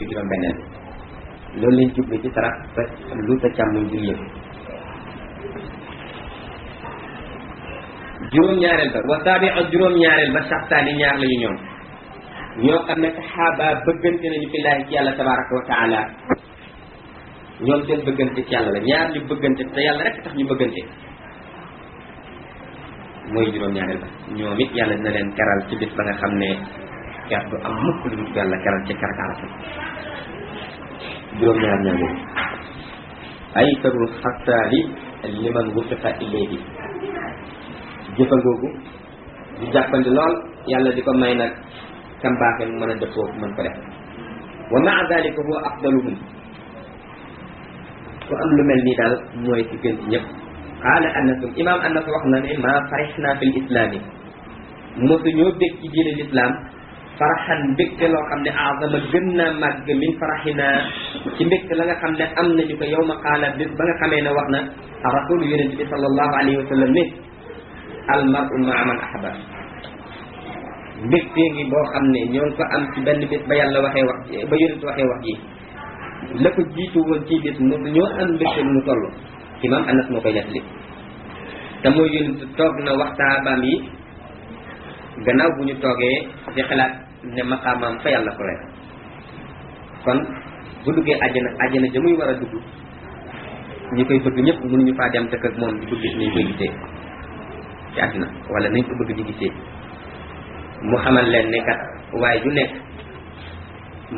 juróom benneel loolu lañ jublu ci sarax ba lu sa càmmoñ jul yëpp juróom-ñaareel ba wa saabi ak juróom-ñaareel ba saxtaani ñaar lañu ñoo xam ne saxaaba bëggante nañu fi laahi ci yàlla tabaraka wa taala ñoom seen bëggante ci yàlla la ñaar ñu bëggante te yàlla rek tax ñu bëggante mooy juróom-ñaareel ba ñoom it yàlla dina leen keral ci bis ba nga xam ne ker du am mukk lu dul yàlla keral ci kerkaarata juróom-ñaar ñaar ay tarul xattaali liman wufiqa ilayhi jëfa googu di jàppandi lool yàlla di ko may nag kam baaxee mu mën a dëppoo mën ko def wa maa dalika huwa afdaluhum ku am lu mel nii daal mooy ci gën ci ñëpp qaala anasum imam anas wax na ne maa farixna fi l islaami mosu ñoo bég ci diine l'islam faraxan mbégte loo xam ne azama gën naa màgg min faraxina ci mbégte la nga xam ne am nañu ko yow ma qaala bis ba nga xamee ne wax na a rasulu yonent bi sallallahu alayhi wa sallam ne almaru maa man ahaba mbégte ngi boo xam ne ñoo ngi ko am ci benn bis ba yàlla waxee wax ba yonent waxee wax ji la ko jiitu woon ci bis mosu ñoo am mbégte lu mu toll imam anas moo koy nettali te mooy yonent toog na waxtaabaam yi gannaaw bu ñu toogee di xalaat ne maqaamaam fa yàlla ko rek kon bu duggee àjjana ja muy war a dugg ñi koy bëgg ñëpp mënuñu faa dem dëkk ak moom di ko gis ni ñu koy gisee ci àddina wala nañ ko bëgg di gisee mu xamal leen ne kat waaye ju nekk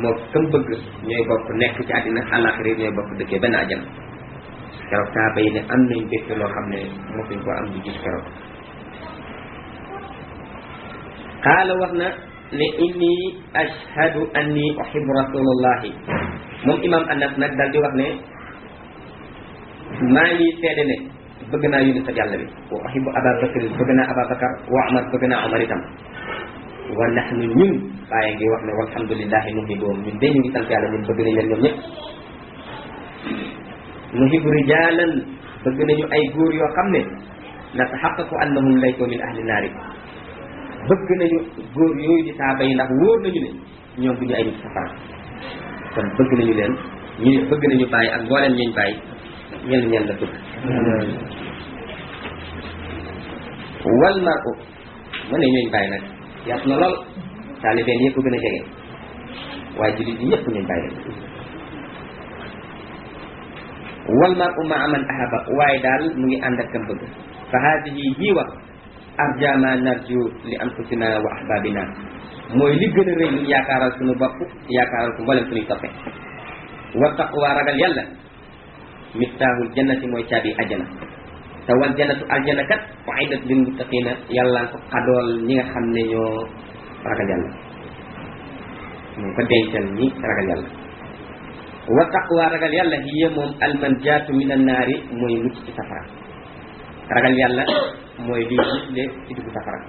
moo kam bëgg ñooy bokk nekk ci àddina àllaaxira ñooy bokk dëkkee benn àjjana keroog saaba yi ne am nañ bégte loo xam ne mosuñ ko am di gis keroog qaala wax na ne inni ashhadu anni uhibbu rasulullahi moom imam anas nag daal di wax ne maa ngi seede ne bëgg naa yonent yàlla bi wa uhibbu aba bakr bëgg naa aba bakar wa umar bëgg naa umar itam wa nahnu ñun bàyyi ngi wax ne walhamdulillahi nuhibbuhum ñun de ñu ngi sant yàlla ñun bëgg nañ leen ñoom ñëpp nuhibbu rijalan bëgg nañu ay góor yoo xam ne natahaqqaqu annahum laysu min ahli naari bëgg nañu góor yooyu di saaba yi ndax wóor nañu ne ñoom duñu ay nit safara kon bëgg nañu leen ñu ne bëgg nañu bàyyi ak mbooleem ñuñ bàyyi ñen la bëgg wal mar'u ma ne ñooñ bàyyi nag yaat na lool taalibeen yëpp gën a jege waaye jullit yi ñëpp ñooñ bàyyi wal mar'u ma'a man ahaba waaye daal mu ngi ànd ak kam bëgg fa haadihi jii wax arja ma narju li anfusina wa ahbabina mooy li gën a rëy lu yaakaaral suñu bopp yaakaaral ko mboolem suñuy toppe wa taqwa ragal yàlla miftahul jannati mooy caabi ajjana te wal jannatu aljana kat uiddat lil muttaqina yàlla ko xadool ñi nga xam ne ñoo ragal yàlla moo ko dencal ñi ragal yàlla wa taqwa ragal yàlla hiya moom almanjaatu min annaari mooy mucc ci safara ragal yàlla mooy liy musle ci dugg safara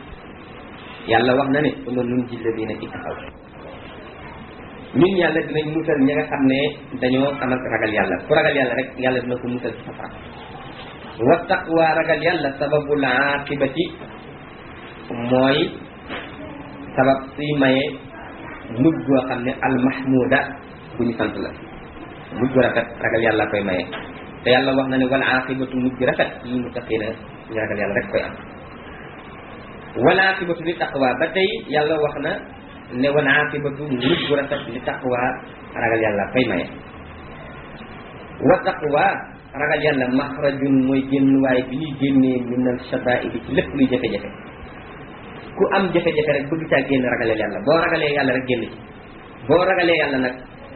yàlla wax na ne suma nun ji ladina ittaqaw ñun yàlla dinañ musal ñi nga xam ne dañoo amal ragal yàlla ku ragal yàlla rek yàlla dina ko musal ci safara wa taqwa ragal yàlla sababul aqibati mooy sabab suy maye mujj goo xam ne almahmuda bu ñu sant la mujj gu rafet ragal yàlla koy maye te yàlla wax na ne wal aqibatu mujj rafet lil muttaqina ñu ragal yàlla rek koy am wal aqibatu li taqwa ba tey yàlla wax na ne wal aqibatu mujj gu rafet li taqwa ragal yàlla koy maye wa taqwa ragal yàlla maxrajun mooy génn waaye bi ñuy génnee minal shadaa'idi ci lépp luy jafe-jafe ku am jafe-jafe rek bëgg caa génn ragalee yàlla boo ragalee yàlla rek génn ci boo ragalee yàlla nag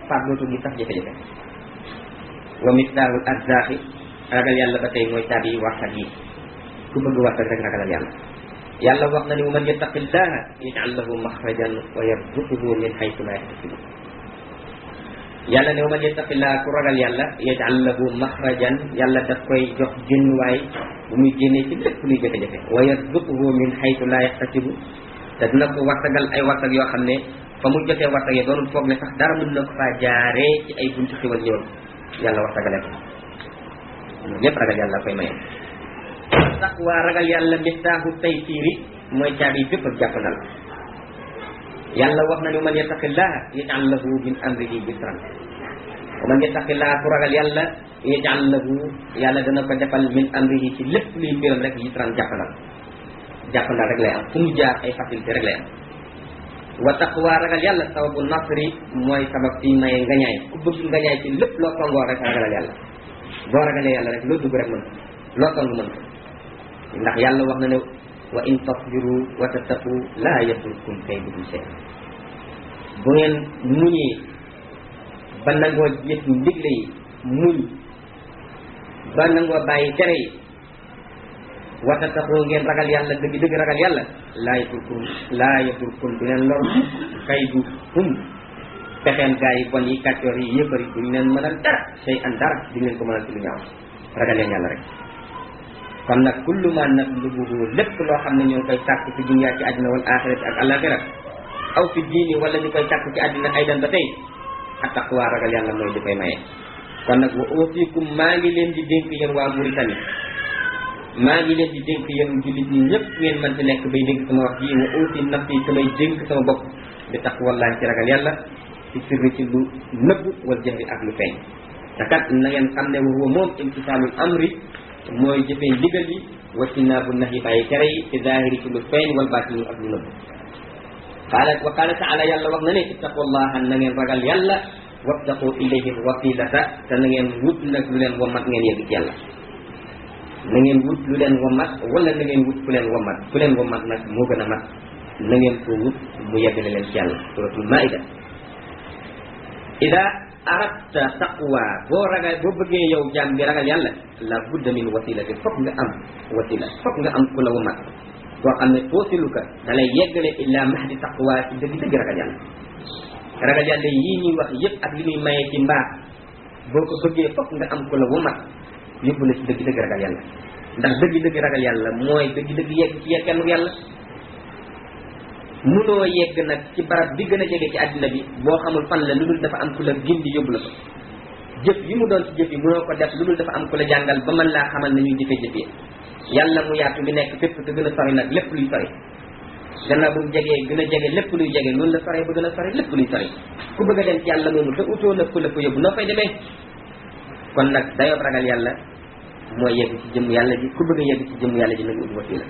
faat dootul lu sax jafe-jafe wa miftahul arzaqi ragal yàlla ba tey mooy caabi warsak yi ku bëgg warsak rek ragalal yàlla yàlla wax na ni man yattaqillaha yaj'al lahu maxrajan wa yarzuquhu min haythu la yahtasib yàlla ne man yattaqillaha ku ragal yàlla yaj'al lahu maxrajan yàlla daf koy jox génnuwaay bu muy génnee ci lépp luy jafe-jafe wa yarzuquhu min haythu la yahtasib te dina ko warsagal ay warsag yoo xam ne fa mu jotee warsag yi doonul foog ne sax dara mën na ko faa jaaree ci ay buntu xiwal ñëw yàlla warsagale ko lépp ragal yàlla koy maye taqwa ragal yàlla miftaahu taysiiri mooy caabi bépp ak jàppandal yàlla wax na ne man yattaqillaha yaj'al lahu min amrihi yusran wa man yattaqillaha ku ragal yàlla yaj'al lahu yàlla dana ko defal min amrihi ci lépp luy mbiram rek yusran jàppandal rek lay am fu mu jaar ay facilité rek lay am wa taqwa ragal yàlla sababu nasri mooy sabab ci maye ngañaay ku bëgg ngañaay ci lépp loo songoo rek ragalal yàlla boo ragalee yàlla rek loo dugg rek mën loo song mën ndax yàlla wax na ne wa in tasbiru wa tattaqu laa yadurkum kayduhum shay bu ngeen muñee ba nangoo jëf ndigle yi muñ ba nangoo bàyyi tere yi wa tattaqu ngeen ragal yàlla dëgg ragal yàlla laa yadurkum du leen lor kayduhum pexeen gaa yi bon yi kàccoor yi yëppar yi duñ leen mënal dara shay an dara duñ leen ko mënal ci lu ñaaw ragal leen yàlla rek kon nag kullu ma natlubuhu lépp loo xam ne ñoo koy sàkk ci dunya ci àddina wal axirati ak alaxira aw fi diini wala ñu koy sàkk ci àddina aydan ba tey attaqwa ragal yàlla mooy li koy maye kon nag wa uusikum maa ngi leen di dénk yéen waa Mauritanie maa ngi leen di dénk yéen jullit ñi ñëpp ngeen mën ci nekk bay dénk sama wax yi wa uusi nafsi samay dénk sama bopp bi taqwallahi ci ragal yàlla ci sirri ci lu nëbb wal jahri ak lu feeñ te kat na ngeen xam ne wa huwa moom imtisaalul amri mooy jëfee ndigal yi wajtinaabu nahyi bàyyi tere yi ci zahiri ci lu feeñ wal baatini ak lu nëbb wa qaala taala yàlla wax na ne ittaqullaha na ngeen ragal yàlla wabtaqu ilayhi wasilata te na ngeen wut nag lu leen womat ngeen yegg ci yàlla na ngeen wut lu leen womat wala na ngeen wut ku leen womat nag moo gën a mat na ngeen ko wut mu yeggale leen ci yàlla suratul maida ida aradta taqwa boo bëggee yow jaam bi ragal yàlla la budda min wasilati fokk nga am wasila fokk nga am ku la womat boo xam ne toosiluka da lay yeggale illa mahdi taqwa ci dëgg ragal yàlla yii ñuy wax yëpp ak li muy mayee ci mbaax boo ko bëggee fokk nga am ku la womat yóbbu la ci dëgg ragal yàlla ndax dëgg ragal yàlla mooy dëgg yegg ci kenn yàlla munoo yegg nag ci barab bi gën a jege ci àddina bi boo xamul fan la lu dul dafa am ku la gindi yóbbu la ko jëf yi mu doon ci jëf yi munoo ko def lu dul dafa am ku la jàngal ba mën laa xamal nañuy jëfe-jëf yi yàlla mu yaatu mi nekk fépp te gën a sori nag lépp luy sori gannaaw bu mu jegee gën a jege lépp luy jege noonu la sori ba gën a sori lépp luy sori ku bëgg a dem ci yàlla moomu te utoo na ku la ko yóbbu noo fay demee kon nag dayoob ragal yàlla mooy yegg ci jëmm yàlla ji ku bëgg a yegg ci jëmm yàlla ji nag ut wasila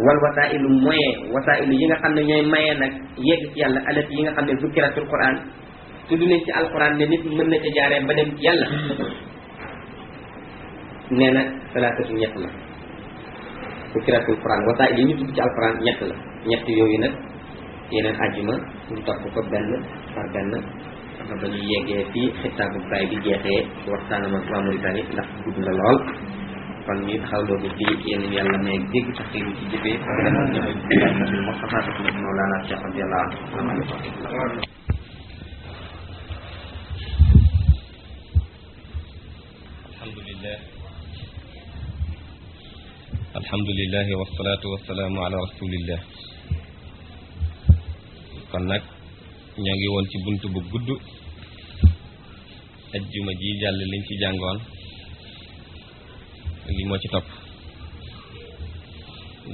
wal wasailu moyen wasailu yi nga xam ne ñooy maye nag yegg ci yàlla alati yi nga xam ne zukkiratul quran tudd nañ ci alquran ne nit mën na ca jaaree ba dem ci yàlla nee na salaatatu ñett la zukkiratul quran wasail yi ñu tudd ci alquran ñett la ñett yooyu nag yeneen àjjuma ñu topp ko benn par benn xam ba ñuy yeggee fii xitaabu baay bi jeexee waxtaanam ak waa Mauritanie ndax gudd la lool kon ñu taxawloo ko fii yéen yàlla may dégg tax ñu ci jëfee demoon ñëw Moustapha Mawlana Cheikh radiyallahu anhu. alhamdulillah wasalaatu wasalaamu ala rasulillah. kon nag ñoo ngi woon ci buntu bu gudd ajjuma ji jàll liñ ci jàngoon li moo ci topp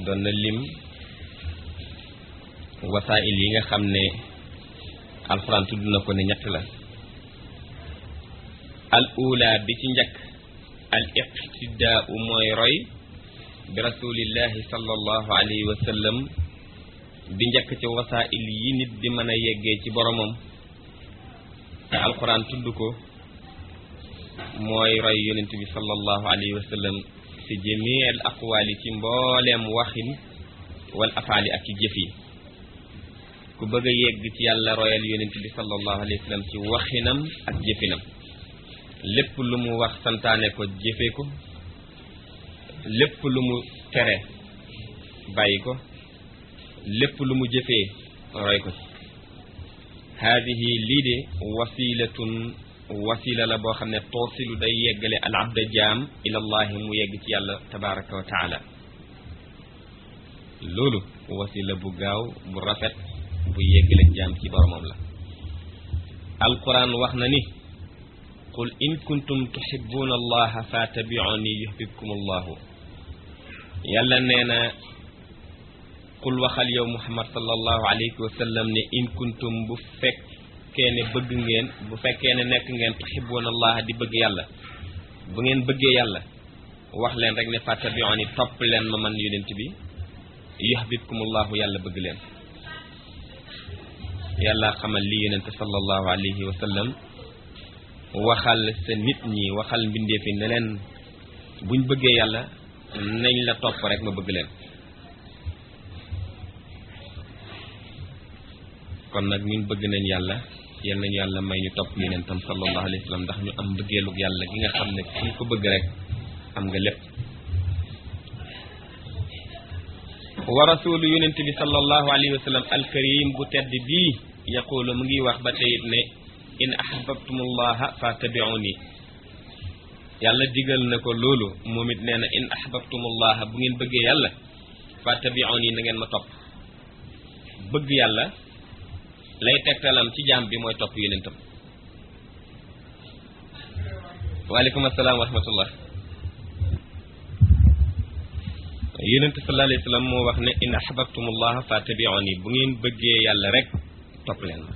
doon na lim wasaa'il yi nga xam ne alxuraan tudd na ko ne ñett la. al ula bi ci njëkk al iqtidaau mooy roy bi rasulillahi sallallahu alayhi wa sallam bi njëkk ci wasaa'il yi nit di mën a yeggee ci boromam te alxuraan tudd ko mooy roy yonent bi sallallahu alayhi wa sallam fi jamii al aqwaali ci mbooleem waxin wal afaali ak ci jëf yi ku bëgg a yegg ci yàlla royal yonent bi sallallahu alayhi wa sallam ci waxinam ak jëfinam lépp lu mu wax santaane ko jëfe ko lépp lu mu tere bàyyi ko lépp lu mu jëfee roy ko ci haadihi lii de wasilatun wasila la boo xam ne toosilu day yeggale al abda jaam ilallahi mu yegg ci yàlla tabaraka wa taala loolu wasila bu gaaw bu rafet bu yeggale jaam ci boromam la. alquran wax na ni qul in kuntum tuhibbuna allaha fattabi'uni yuhibbukum allahu yàlla nee na qul waxal yow muhammad sallallahu alayhi wa sallam ne in kuntum bu fekkee ne bëgg ngeen bu fekkee ne nekk ngeen tuhibbuna allah di bëgg yàlla bu ngeen bëggee yàlla wax leen rek ne fattabi'uni topp leen ma man yonent bi yuhibbukumullahu yàlla bëgg leen yàlla xamal li yonent sallallahu alayhi wa sallam waxal sa nit ñi waxal mbindeefi ne leen buñ bëggee yàlla nañ la topp rek ma bëgg leen kon nag ñun bëgg nañ yàlla yal nañu yàlla may ñu topp yonentam sallallahu alayhi wa sallam ndax ñu am bëggeelug yàlla gi nga xam ne ku ko bëgg rek am nga lépp wa rasulu yonent bi sallallahu alayhi wa sallam alkarim bu tedd bii yaqulu mu ngi wax ba teyit ne in ahbabtumullaha fattabi'uni yàlla digal na ko loolu moom it nee na in ahbabtumullaha bu ngeen bëggee yàlla fattabi'uni na ngeen ma topp bëgg yàlla lay tegtalam ci jaam bi mooy topp yonentam waaleykum assalaam wa rahmatullah yonent sallallahu alayhi wa sallam moo wax ne in ahbabtumullaha fattabi'uni bu ngeen bëggee yàlla rek topp leen ma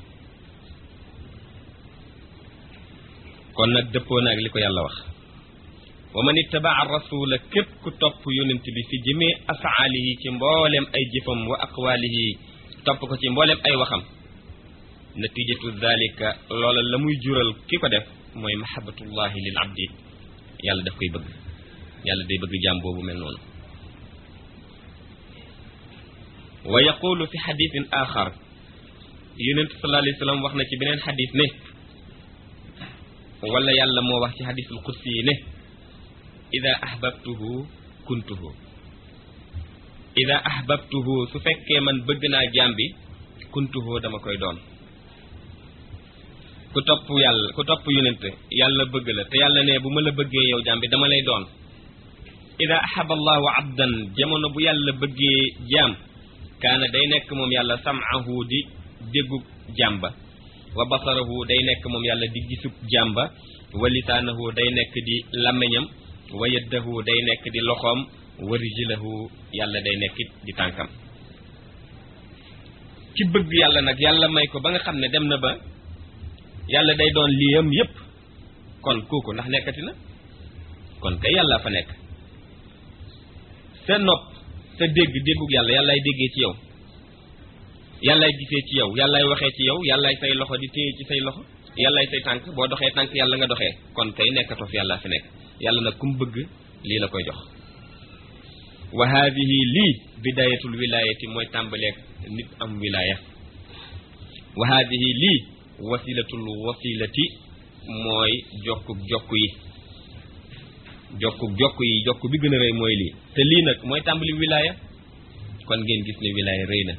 kon nag dëppoo na ak li ko yàlla wax wa man ittabaa rasula képp ku topp yonent bi fi jëmee afaalihi ci mboolem ay jëfam wa aqwaalihi topp ko ci mboolem ay waxam natijatu dhalika loola la muy jural ki ko def mooy mahabbatullahi lil abdi yàlla daf koy bëgg yàlla day bëgg jaam boobu mel noonu wa yaqulu fi xadisin axar yonent sallallahu alayhi wa sallam wax na ci beneen xadis ne wala yàlla moo wax ci xadisul qudsi yi ne ida ahbabtuhu kuntuhu ida ahbabtuhu su fekkee man bëgg naa jaam bi kuntuhu dama koy doon ku topp yàlla ku topp yonent yàlla bëgg la te yàlla ne bu ma la bëggee yow jaam bi dama lay doon ida ahaba allahu abdan jamono bu yàlla bëggee jaam kaana day nekk moom yàlla sam'ahu di déggu jaam ba wa basarahu day nekk moom yàlla di gisub jaam ba wa lisaanahu day nekk di làmmiñam wa yaddahu day nekk di loxoom wa rijlahu yàlla day nekk di tànkam ci bëgg yàlla nag yàlla may ko ba nga xam ne dem na ba yàlla day doon liyam yépp kon kooku ndax nekkati na kon kay yàlla fa nekk sa nopp sa déggug yàlla yàllaay déggee ci yow yàllaay gisee ci yow yàllaay waxee ci yow yàllaay say loxo di téye ci say loxo yàllaay say tànk boo doxee tànk yàlla nga doxee kon kay nekkatoo fi yàlla fi nekk yàlla nag kum bëgg lii la koy jox wa haadihi lii bidayatul wilayati mooy tàmbaleeg nit am wilaya wa haadihi lii wasilatul wasilati mooy jokkuk jokk yi jokk bi gën a rëy mooy lii te lii nag mooy tàmbali wilaya kon ngeen gis ne wilaya rëy na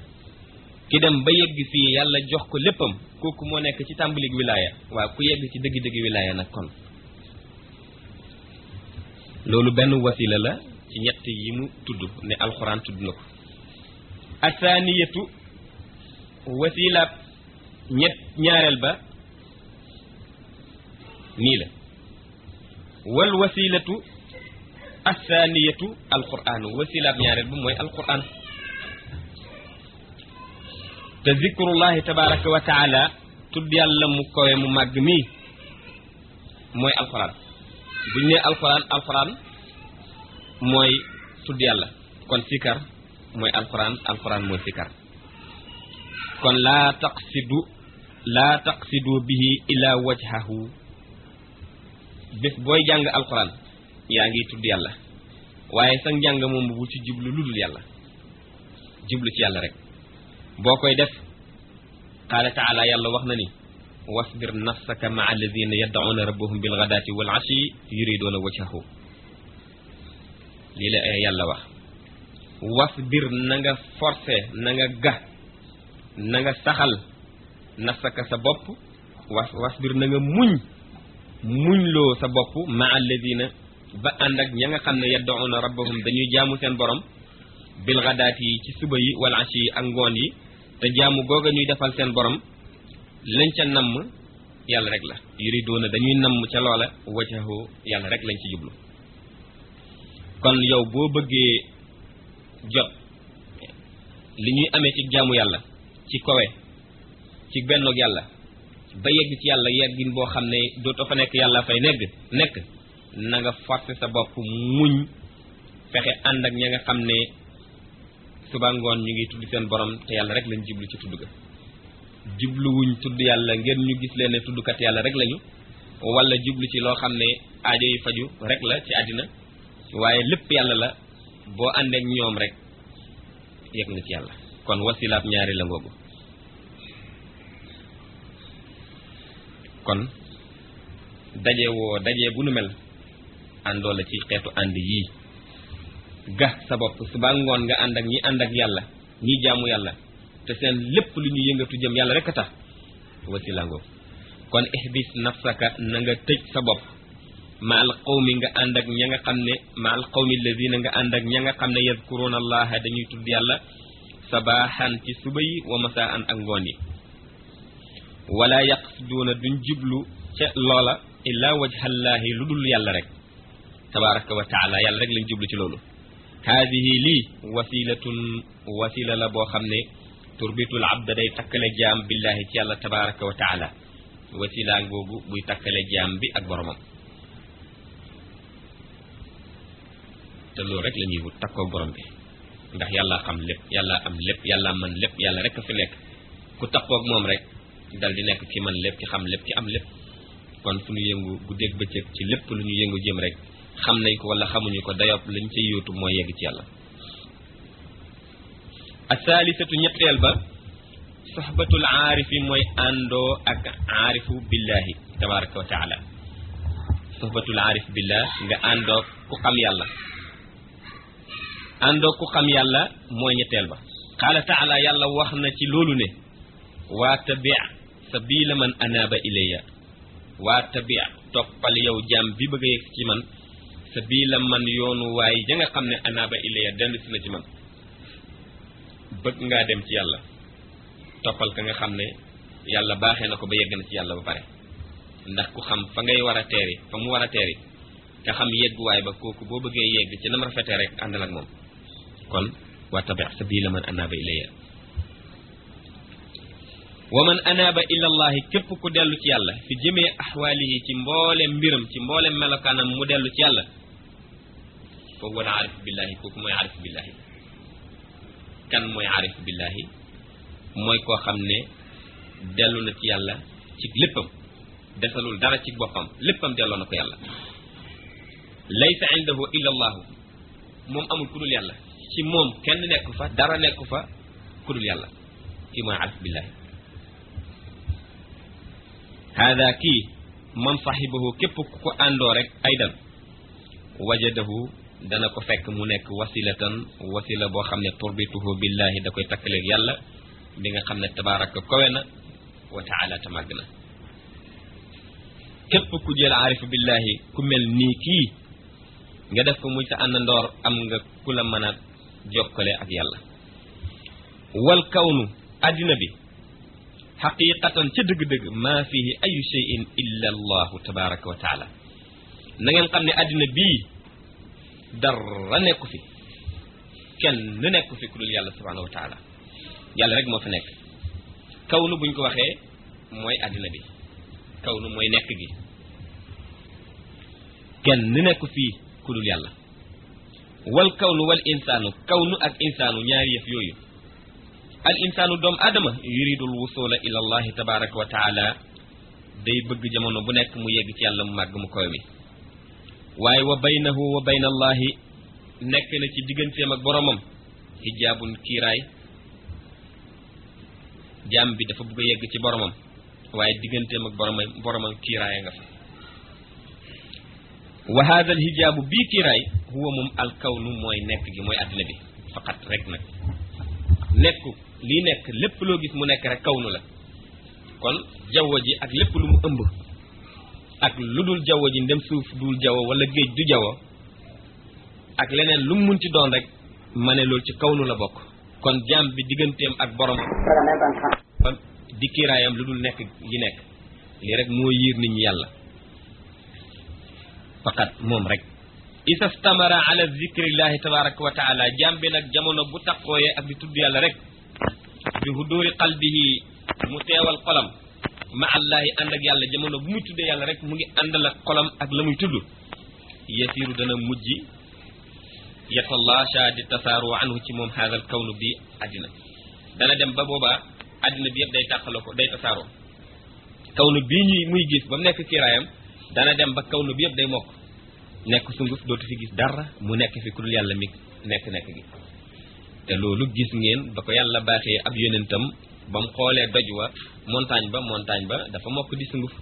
ki dem ba yegg fii yàlla jox ko léppam kooku moo nekk ci tàmbalik wilaya waaw ku yegg ci dëgg-dëgg wilaya nag kon loolu benn wasila la ci ñett yi mu tudd ne alxuraan tudd na ko asaniyatu wasila ñaareel ba nii la wal wasilatu asaniyatu alquran wasilaab ñaareel ba mooy alquran te zikrullahi tabaraka wa taala tudd yàlla mu kowe mu màgg mii mooy alquran buñ ne alquran mooy tudd yàlla kon sikar mooy alquran mooy sikar kon laa taqsidu bihi ila wajhahu bés booy jàng alquran yaa ngi tudd yàlla waaye sa njàng moom bu ci jublu lu dul yàlla jublu ci yàlla rek boo koy def qaala taala yàlla wax na ni wasbir nafsaka maa alladina yad'una rabbahum bilghadati wal ashi yuriduna wajhahu lii la yàlla wax wasbir na nga forcé na nga ga na nga saxal nafsaka sa bopp wasbir na nga muñ loo sa bopp maa alladina ba ànd ak ña nga xam ne yad'una rabbahum dañuy jaamu seen borom bil ghadaati yi ci suba yi wal ashi yi ak ngoon yi te jaamu googa ñuy defal seen borom lañ ca namm yàlla rek la yuriduuna dañuy namm ca loola wajhahu yàlla rek lañ ci jublu kon yow boo bëggee jot li ñuy amee ci jaamu yàlla ci kowe ci bennoog yàlla ba yegg ci yàlla yeggin boo xam ne dootoo fa nekk yàlla fay nekk na nga forcer sa bopp muñ fexe ànd ak ña nga xam ne suba ngoon ñu ngi tudd seen borom te yàlla rek lañ jublu ci tudd ga jubluwuñ tudd yàlla ngeen ñu gis leen ne tuddkat yàlla rek lañu wala jublu ci loo xam ne aajo yi faju rek la ci àddina waaye lépp yàlla la boo àndeek ñoom rek yegg nga ci yàlla kon wasilaab ñaari la ngoogu kon daje bu nu mel àndoo la ci xeetu ànd yii ga sa bopp suba ngoon nga ànd ak ñi ànd ak yàlla ñi jaamu yàlla te seen lépp lu ñu yëngatu jëm yàlla rek a tax wasila ngoogu kon ihbis nafsaka na nga tëj sa bopp ma al qawmi nga ànd ak ña nga xam ne ma al qawmi alladina nga ànd ak ña nga xam ne yadkuruna allaha dañuy tudd yàlla sabahan ci suba yi wa masaan ak ngoon yi wala yaqsiduuna duñ jublu ca loola illa wajhallahi lu dul yàlla rek tabaraka wa taala yàlla rek lañ jublu ci loolu haadihi lii wasila la boo xam ne turbitul abda day takkale jaam billahi ci yàlla tabaraka wa taala wasila ngoogu buy takkale jaam bi ak boromam te loolu rek la ñuy wut takkoo borom bi ndax yàlla xam lépp yàlla am lépp yàlla mën lépp yàlla rek a fi nekk ku takkoog moom rek dal di nekk ki mën lépp ki xam lépp ki am lépp kon fu ñu yëngu guddeeg bëccëg ci lépp lu ñu yëngu jëm rek xam nañ ko wala xamuñu ko dayob lañ cay yóotu mooy yegg ci yàlla asaalisatu ñetteel ba soxbatul aarifi mooy àndoo ak aarifu billahi tabaraka wa taala soxbatul aarif billah nga àndoo ku xam yàlla àndoo ku xam yàlla mooy ñetteel ba qaala taala yàlla wax na ci loolu ne waa tabi sabila man anaaba ilayya waa tabi toppal yow jaam bi bëgg a yegg ci man sabila man yoonu waaye ja nga xam ne anaaba ilayya dellu si na ci man bëgg ngaa dem ci yàlla toppal ka nga xam ne yàlla baaxee na ko ba yegg na ci yàlla ba pare ndax ku xam fa ngay war a teeri fa mu war a teeri te xam yegguwaay ba kooku boo bëggee yegg ci nam rafetee rek àndal ak moom kon wa tabi sabila man anaaba ilayya wa man anaaba ila allahi képp ku dellu ci yàlla fi jëmee axwaalihi ci mboolem mbiram ci mboolem melokaanam mu dellu ci yàlla foofu wala arif billahi kooku mooy arif billahi kan mooy arif billahi mooy koo xam ne dellu na ci yàlla ci léppam desalul dara ci boppam léppam delloo na ko yàlla laysa indahu illa allahu moom amul ku dul yàlla ci moom kenn nekku fa dara nekku fa ku dul yàlla kii mooy arif billahi hada kii man sahibahu képp ku ko àndoo rek aydan wajadahu dana ko fekk mu nekk wasilatan wasila boo xam ne turbituhu billahi da koy takkaleeg yàlla bi nga xam ne tabaraka kowe na wa taala ta màgg na képp ku jël aarifu billahi ku mel nii kii nga def ko muy sa àndandoor am nga ku la mën a jokkale ak yàlla wal kawnu addina bi xaqiqatan ca dëgg-dëgg maa fihi ayu cheyin illa allahu tabaraka wa taala na ngeen xam ne addina bii dara nekku fi kenn nekku fi ku dul yàlla subhanahu wa taala yàlla rek moo fi nekk kawnu buñ ko waxee mooy addina bi kawnu mooy nekk gi kenn nekku fii ku dul yàlla wal kawnu wal insaanu kawnu ak insaanu ñaari yëf yooyu al insaanu doomu aadama yuridul wusula ila allahi tabaraka wa taala day bëgg jamono bu nekk mu yegg ci yàlla mu màgg mu koy mi waaye wa baynahu wa bayna allahi nekk na ci digganteem ak boromam hijaabun kiiraay jaam bi dafa bëgg a yegg ci boromam waaye digganteem ak boromam kiiraay nga fa wa hada al hijaabu bii kiiraay huwa moom al kawnu mooy nekk gi mooy addina bi faqat rek nag nekku lii nekk lépp loo gis mu nekk rek kawnu la kon jaww ji ak lépp lu mu ëmb ak lu dul jaww ji ndem suuf dul jaww wala géej du jaww ak leneen lu mu munti doon rek ma ne loolu ci kawnu la bokk kon jaam bi digganteem ak borom di kiiraayam lu dul nekk gi nekk lii rek moo yiir nit ñi yàlla faqat moom rek isa stamara ala zikrillahi tabaraka wa taala jaam bi nag jamono bu taqooyee ak di tudd yàlla rek bi huduri qalbihi mu teewal xolam ma allahi ànd ak yàlla jamono bu muy tuddee yàlla rek mu ngi àndal ak xolam ak la muy tudd yasiru dana mujj yatallaasha di tasaaru anhu ci moom haadal kawnu bi àddina dana dem ba boobaa àddina bi yëpp day tàqaloo ko day tasaaroo kawnu bii ñuy muy gis ba mu nekk kiiraayam dana dem ba kawnu bi yëpp day mokk nekk sunguf dootu fi gis dara mu nekk fi ku dul yàlla mi nekk gi te loolu gis ngeen ba ko yàlla baaxee ab yonentam ba mu xoolee doj wa montagne ba dafa mokk di sunguf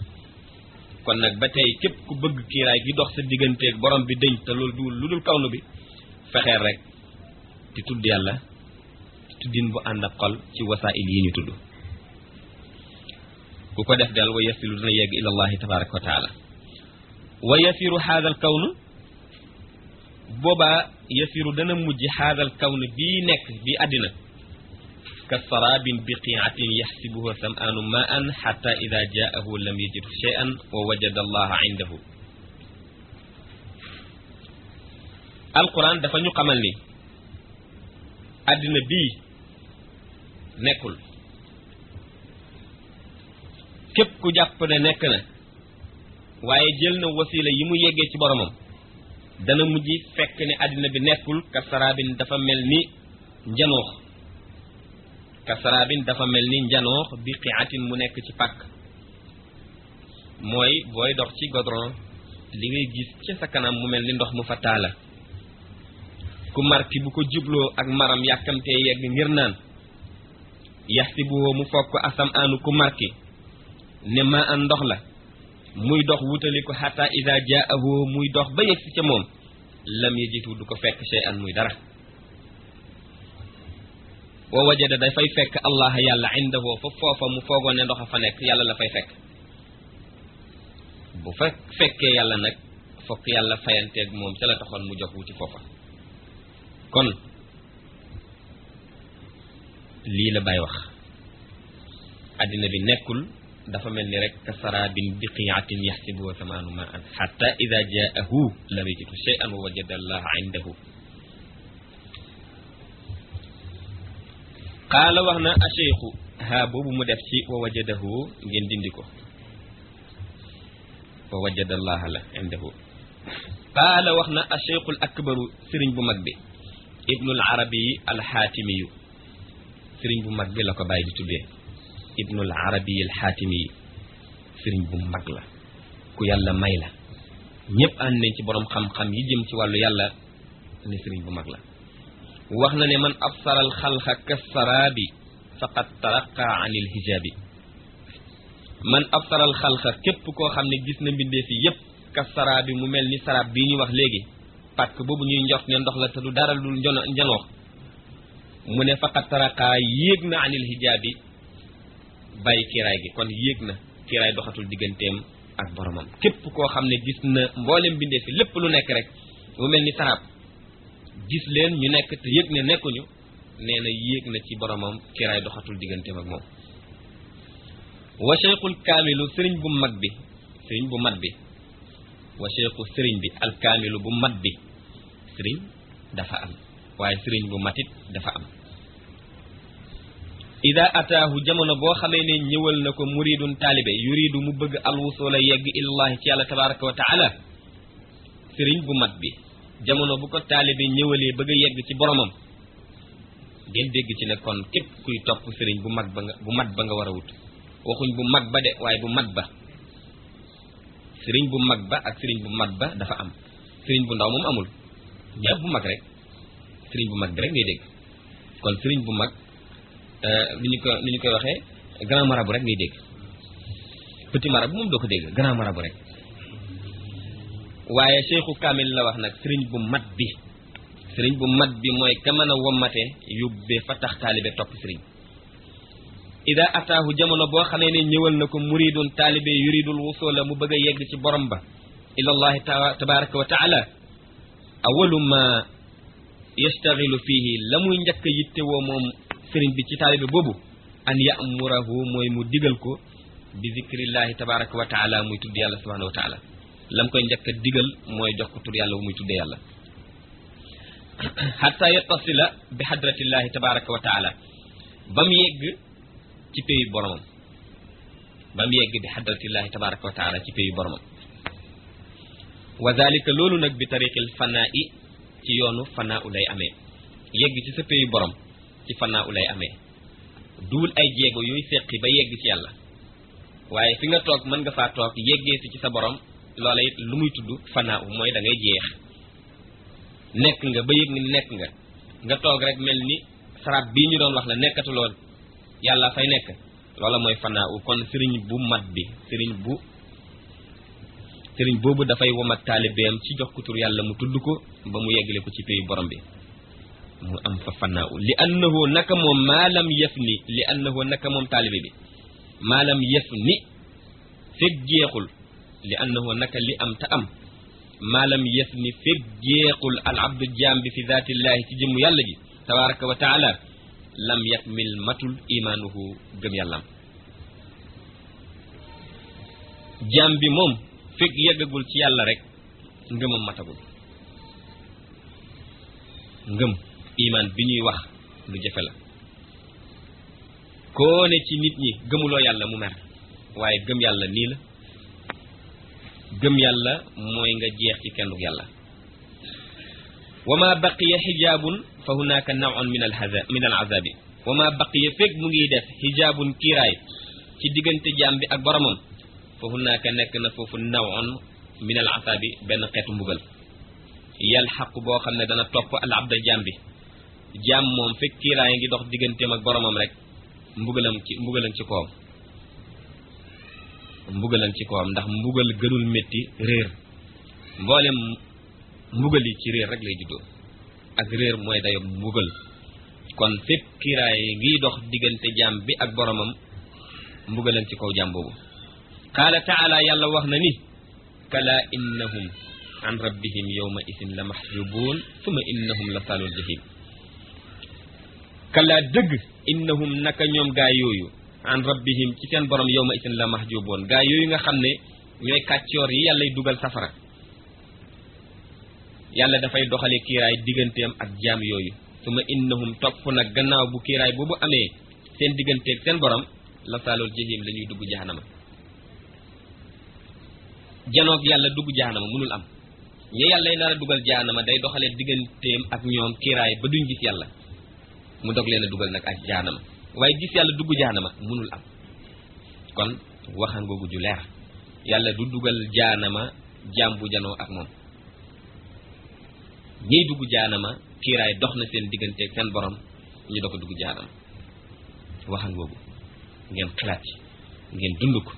kon nag ba tey képp ku bëgg kiiraay gi dox sa digganteeg borom bi dëñ te loolu du lu dul kawnu bi fexeel rek di tudd yàlla di tuddin bu ànd ak xol ci wasaa'il yi ñu tudd ku ko def del wa yasilu dina yegg ila allahi tabaraka wa taala wa yasiru haadal kawnu boobaa yasiru dana mujj haadal kawnu bii nekk bii àddina ka sarabin biqiatin yaxsibuhu sam'anu ma'an xata ida jaahu lam yajid shay'an wa wajada allaha indahu alquran dafa ñu xamal ni àddina bii nekkul képp ku jàpp ne nekk na waaye jël na wasila yi mu yeggee ci boromam dana mujj fekk ne àddina bi nekkul kasaraabin dafa mel ni njanoox kasaraabin dafa mel ni njanoox bi qiatin mu nekk ci pàkk mooy booy dox ci godron li ngay gis ci sa kanam mu mel ni ndox mu fa taala ku marki bu ko jubloo ak maram yàkkamtee yegg ngir naan yaxsibuhu mu foog ko asam aanu ku marki ne ma an ndox la muy dox wutali ko xata ida jaahu muy dox ba yegsi ca moom lam yajitu du ko fekk shay'an muy dara wa wajada dafay fekk allah yàlla indahu fa foofa mu foogoon ne ndox a fa nekk yàlla la fay fekk bu fekkee yàlla nag fokk yàlla fayanteeg moom ca la taxoon mu jox wuti foofa kon lii la Baay wax àddina bi nekkul dafa mel ni rek ka sarabin biqiatin yaxsibuhu samaanu ma'an xatta ida jaahu lam yajidu shay'an wa wajada allaha indahu qaala wax na acheikhu haa boobu mu def ci wa wajadahu ngeen dindi ko wa wajada allaha la indahu qaala wax na acheikhul akbaru sëriñ bu mag bi ibnul arabi alxaatimiyu sëriñ bu mag bi la ko bàyyi di tuddee ibnul arabi alxaatimiyu sëriñ bu mag la ku yàlla may la ñëpp ànd nañ ci borom xam-xam yi jëm ci wàllu yàlla ne sëriñ bu mag la wax na ne man absara alxalqa kasaraabi faqad taraqa an ilhijaabi man absara alxalqa képp koo xam ne gis na mbindee fi yépp kasaraabi mu mel ni saraab bii ñu wax léegi parce que boobu ñuy njort ne ndox la te du dara lu njanoox mu ne faqat taraqa yéeg na anil hijaabi bàyyi kiiraay gi kon yéeg na kiiraay doxatul digganteem ak boromam képp koo xam ne gis na mboolem bindee fi lépp lu nekk rek mu mel ni saraab gis leen ñu nekk te yëg ne nekkuñu nee na yéeg na ci boromam kiiraay doxatul digganteem ak moom wa cheikhul kaamilu sëriñ bu mag bi sëriñ bu mat bi wa cheikhu sëriñ bi alkaamilu bu mat bi sëriñ dafa am waaye sëriñ bu matit dafa am ida ataahu jamono boo xamee ne ñëwal na ko muridun taalibe yuridu mu bëgg alwusula yegg ilallahi ci yàlla tabaraka wa taala sëriñ bu mat bi jamono bu ko taalibe ñëwalee bëgg a yegg ci boromam ngeen dégg ci ne kon képp kuy topp sëriñ bu mat ba nga war a wut waxuñ bu mag ba de waaye bu mat ba sëriñ bu mag ba ak sëriñ bu mat ba dafa am sëriñ bu ndaw moom amul ñëpp bu mag rek sëriñ bu mag bi rek ngay dégg kon sëriñ bu mag ni ñu koy waxee grand marabout rek ngay dégg petit marabout moom doo ko dégg grand marabout rek waaye cheikhu kaamil la wax nag sëriñ bu mat bi mooy ka mën a wommate yóbbee fa tax taalibe topp sëriñ ida ataahu jamono boo xamee ne ñëwal na ko muridun taalibe yuridul wusula mu bëgg a yegg ci borom ba ilallahi tabaraka wa taala awalu ma yastaxilu fihi la muy njëkk a yittewoo moom sëriñ bi ci taalibe boobu an ya'murahu mooy mu digal ko bi zikrillahi tabaraka wa taala muy tudd yàlla subhanahu wa taala lam koy njëkk a digal mooy jox ko tur yàlla bu muy tuddee yàlla xatta yattasila bi hadratillahi tabaraka wa taala ba mu yegg ci péyu boromam ba mu yegg bi hadratillahi tabaraka wa taala ci péyu boromam wa zalika loolu nag bi tariqil fanaa i ci yoonu fanaa u lay amee yegg ci sa péyu borom ci fanaa u lay amee duul ay jéego yooyu seqi ba yegg ci yàlla waaye fi nga toog mën nga faa toog yeggee si ci sa borom loola it lu muy tudd fanaa u mooy da ngay jeex nekk nga ba yëg ni nekk nga toog rek mel ni sarab bii ñu doon wax la nekkatuloon yàlla fay nekk loola mooy fanaa u kon sëriñ bu mat bi sëriñ boobu dafay womat taalibeem ci jox ko tur yàlla mu tudd ko ba mu yeggale ko ci péyu borom bi mu am fa fanaa u li annahu naka moom maalam yëf ni li annahu naka moom taalibe bi maalam yëf ni fekk jeexul li annahu naka li am ta am maalam yëf ni fekk jeexul al abdu jaam bi fi zaatillahi ci jëmmu yàlla ji tabaraka wa taala lam yakmil matul imaanuhu gëm yàllam jaam bi moom fekk yeggagul ci yàlla rek ngëmam matagul ngëm imaan bi ñuy wax lu jafe la koo ne ci nit ñi gëmuloo yàlla mu mer waaye gëm yàlla nii la gëm yàlla mooy nga jeex ci kennuk yàlla wa ma baqiya xijaabun fa hunaka naw'un min al azabi wa ma baqiya fekk mu ngi def xijaabun kiiraay ci diggante jaam bi ak boromam fa hunaka nekk na foofu naw'un min al azabi benn xeetu mbugal yalxaqu boo xam ne dana topp al abda jaam bi jaam moom fekk kiiraay ngi dox digganteem ak boromam rek mbugalam ci kawam ndax mbugal gënul métti réer mboolem mbugal yi ci réer rek lay juddoo ak réer mooy dayo mbugal kon fépp kiiraay ngi dox diggante jaam bi ak boromam mbugalan ci kaw jaam boobu qaala taala yàlla wax na ni kala innahum an rabbihim yawma isin la mahjubuun summa innahum la saalul jahim kala dëgg innahum naka ñoom gaa yooyu an rabbihim ci seen borom yawma isin la mahjuboon gaa yooyu nga xam ne ñooy kàccoor yi yàllay dugal safara yàlla dafay doxale kiiraay digganteem ak jaam yooyu suma innahum topp nag gannaaw bu kiiraay boobu amee seen digganteeg seen borom la saalul jahim la ñuy dugg jahanama janoog yàlla dugg jahanama mënul am ñi yàllay nar a dugal jahanama day doxale digganteem ak ñoom kiiraay ba duñ gis yàlla mu dog leen a dugal nag ak jahanama waaye gis yàlla dugg jahanama mënul am kon waxan googu ju leer yàlla du dugal jahanama jaam bu janoo ak moom ñiy dugg jahanama kiiraay dox na seen digganteeg seen borom ñu doog a dugg jahanama waxan googu ngeen xalaat ci ngeen dund ko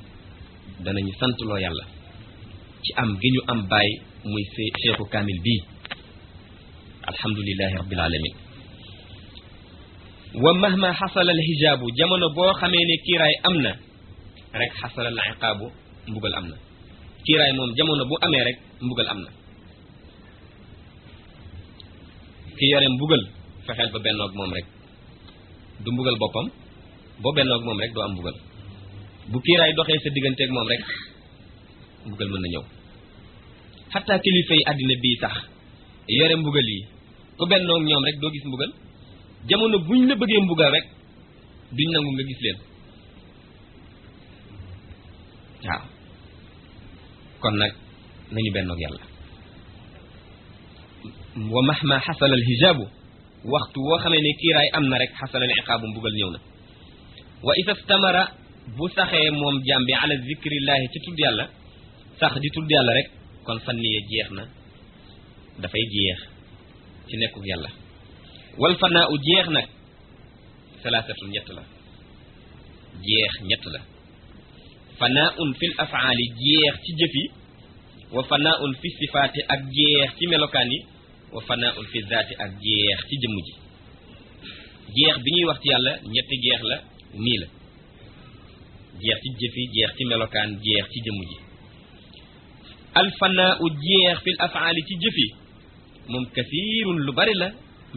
danañu santloo yàlla ci am gi ñu am baay muy seexu kaamil bii alhamdulillahi rabbil alamin wa mahma xasala al hijaabu jamono boo xamee ne kiiraay am na rek xasala al iqaabu mbugal am na kiiraay moom jamono bu amee rek mbugal am na ki yore mbugal fexeel ba bennoog moom rek du mbugal boppam boo bennoog moom rek doo am mbugal bu kiiraay doxee sa digganteeg moom rek mbugal mën na ñëw xataa kilifa yi àddina bii sax yore mbugal yi ku bennoog ñoom rek doo gis mbugal jamono buñ la bëggee mbugal rek duñ nangu nga gis leen waaw kon nag nañu bennoog yàlla wa mahma xasala al hijaabu waxtu woo xamee ne kiiraay am na rek xasala al iqaabu mbugal ñëw na wa isa stamara bu saxee moom jaam bi ala zikrillahi ci tudd yàlla sax di tudd yàlla rek kon fanniye jeex na dafay jeex ci nekkuk yàlla wal fanaa u jeex nag salaasatun ñett la jeex ñett la fanaaun fil afaali jeex ci jëf yi wa fanaaun fi sifaati ak jeex ci melokaan yi wa fanaaun fi zaati ak jeex ci jëmm ji jeex bi ñuy wax ci yàlla ñetti jeex la nii la jeex ci jëf yi jeex ci melokaan jeex ci jëmm ji al fanaa u jeex fil afaali ci jëf yi moom kasiirun lu bari la